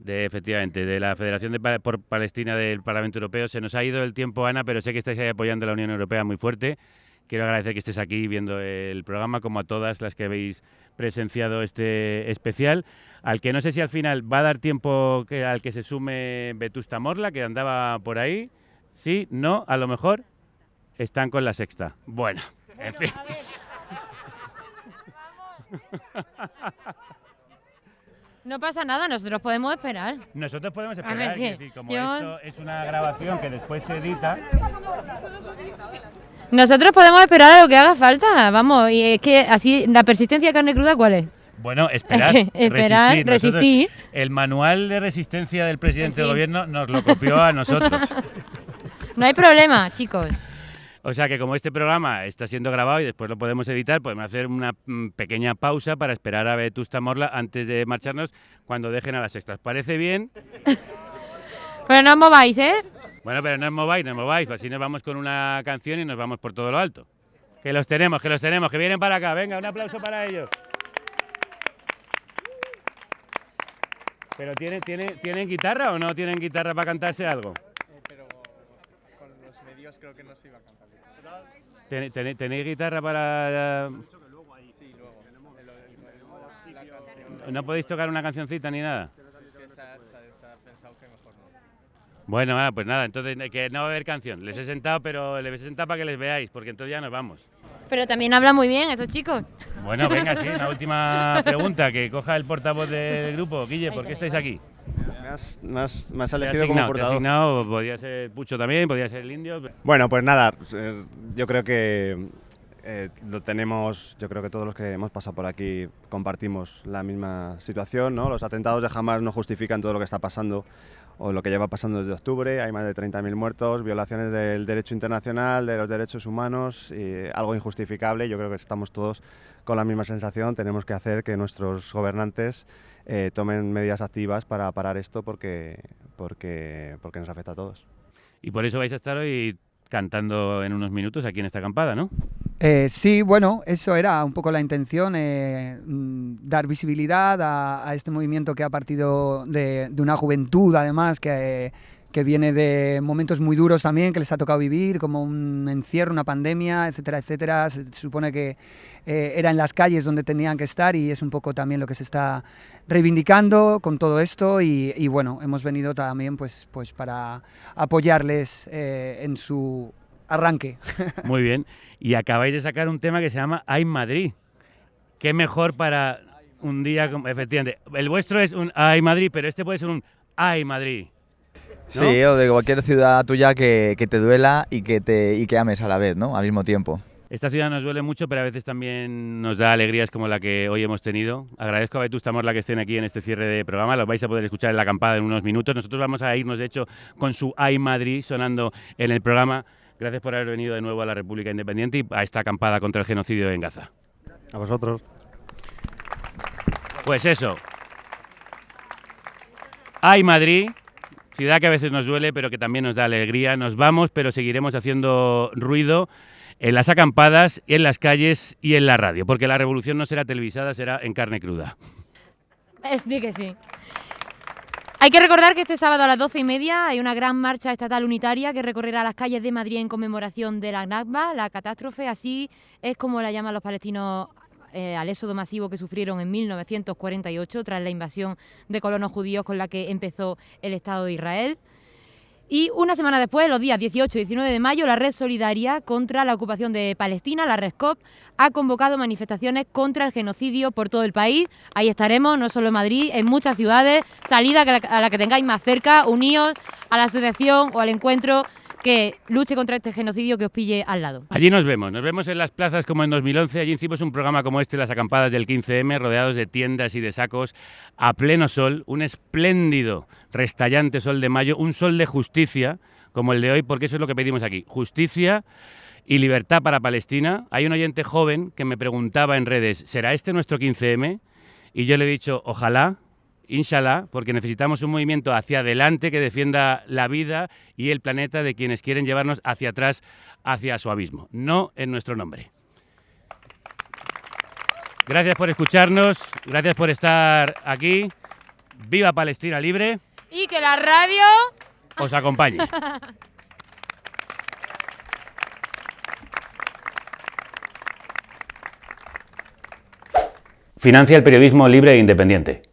Efectivamente, de la Federación por Palestina del Parlamento Europeo. Se nos ha ido el tiempo, Ana, pero sé que estáis ahí apoyando a la Unión Europea muy fuerte. Quiero agradecer que estés aquí viendo el programa, como a todas las que habéis presenciado este especial, al que no sé si al final va a dar tiempo al que se sume Vetusta Morla, que andaba por ahí. Sí, no, a lo mejor están con la sexta. Bueno, en fin. No pasa nada, nosotros podemos esperar. Nosotros podemos esperar, ver, es decir, como esto es una grabación que después se edita... Nosotros podemos esperar a lo que haga falta, vamos, y es que así, la persistencia de carne cruda, ¿cuál es? Bueno, esperar, resistir. Nosotros, el manual de resistencia del presidente del gobierno nos lo copió a nosotros. No hay problema, chicos. O sea que como este programa está siendo grabado y después lo podemos editar, podemos hacer una pequeña pausa para esperar a Vetusta Morla antes de marcharnos cuando dejen a las sextas. ¿Parece bien? Pero no os mováis, ¿eh? Bueno, pero no os mováis, así nos vamos con una canción y nos vamos por todo lo alto. Que los tenemos, que vienen para acá. Venga, un aplauso para ellos. ¿Pero tienen guitarra o no tienen guitarra para cantarse algo? Pero con los medios creo que no se iba a cantar. ¿Tenéis guitarra para...? Sí, luego. ¿No podéis tocar una cancioncita ni nada? Es que se ha pensado que mejor no. Bueno, pues nada, entonces que no va a haber canción. Les he sentado, pero les he sentado para que les veáis, porque entonces ya nos vamos. Pero también hablan muy bien estos chicos. Bueno, venga, sí, una última pregunta, que coja el portavoz del grupo. Guille, ¿por qué estáis aquí? Me has elegido como portavoz. Te has asignado, podría ser Pucho también, podría ser el Indio. Bueno, pues nada, yo creo que lo tenemos, yo creo que todos los que hemos pasado por aquí compartimos la misma situación, ¿no? Los atentados de Hamas no justifican todo lo que está pasando o lo que lleva pasando desde octubre. Hay más de 30.000 muertos, violaciones del derecho internacional, de los derechos humanos, algo injustificable. Yo creo que estamos todos con la misma sensación. Tenemos que hacer que nuestros gobernantes tomen medidas activas para parar esto porque nos afecta a todos. Y por eso vais a estar hoy cantando en unos minutos aquí en esta acampada, ¿no? Sí, bueno, eso era un poco la intención, dar visibilidad a este movimiento que ha partido de una juventud, además, que viene de momentos muy duros también, que les ha tocado vivir, como un encierro, una pandemia, etcétera, etcétera. Se supone que era en las calles donde tenían que estar y es un poco también lo que se está reivindicando con todo esto y bueno, hemos venido también pues para apoyarles en su arranque. Muy bien, y acabáis de sacar un tema que se llama Ay Madrid. Qué mejor para un día, efectivamente. El vuestro es un Ay Madrid, pero este puede ser un Ay Madrid, ¿no? Sí, o de cualquier ciudad tuya que te duela y que ames a la vez, ¿no? Al mismo tiempo. Esta ciudad nos duele mucho, pero a veces también nos da alegrías como la que hoy hemos tenido. Agradezco a Vetusta Morla que estén aquí en este cierre de programa. Los vais a poder escuchar en la acampada en unos minutos. Nosotros vamos a irnos, de hecho, con su Ay Madrid sonando en el programa. Gracias por haber venido de nuevo a la República Independiente y a esta acampada contra el genocidio en Gaza. A vosotros. Pues eso. Ay Madrid, ciudad que a veces nos duele, pero que también nos da alegría. Nos vamos, pero seguiremos haciendo ruido en las acampadas, en las calles y en la radio, porque la revolución no será televisada, será en carne cruda. Sí que sí. Hay que recordar que este sábado a las 12:30 hay una gran marcha estatal unitaria que recorrerá las calles de Madrid en conmemoración de la Nakba, la catástrofe, así es como la llaman los palestinos al éxodo masivo que sufrieron en 1948 tras la invasión de colonos judíos con la que empezó el Estado de Israel. Y una semana después, los días 18 y 19 de mayo, la Red Solidaria contra la ocupación de Palestina, la RESCOP, ha convocado manifestaciones contra el genocidio por todo el país. Ahí estaremos, no solo en Madrid, en muchas ciudades. Salida a la que tengáis más cerca, uníos a la asociación o al encuentro que luche contra este genocidio que os pille al lado. Allí nos vemos en las plazas como en 2011, allí hicimos un programa como este, las acampadas del 15M, rodeados de tiendas y de sacos, a pleno sol, un espléndido, restallante sol de mayo, un sol de justicia, como el de hoy, porque eso es lo que pedimos aquí, justicia y libertad para Palestina. Hay un oyente joven que me preguntaba en redes, ¿será este nuestro 15M? Y yo le he dicho, ojalá, inshallah, porque necesitamos un movimiento hacia adelante que defienda la vida y el planeta de quienes quieren llevarnos hacia atrás, hacia su abismo, no en nuestro nombre. Gracias por escucharnos, gracias por estar aquí. ¡Viva Palestina libre! Y que la radio os acompañe. Financia el periodismo libre e independiente.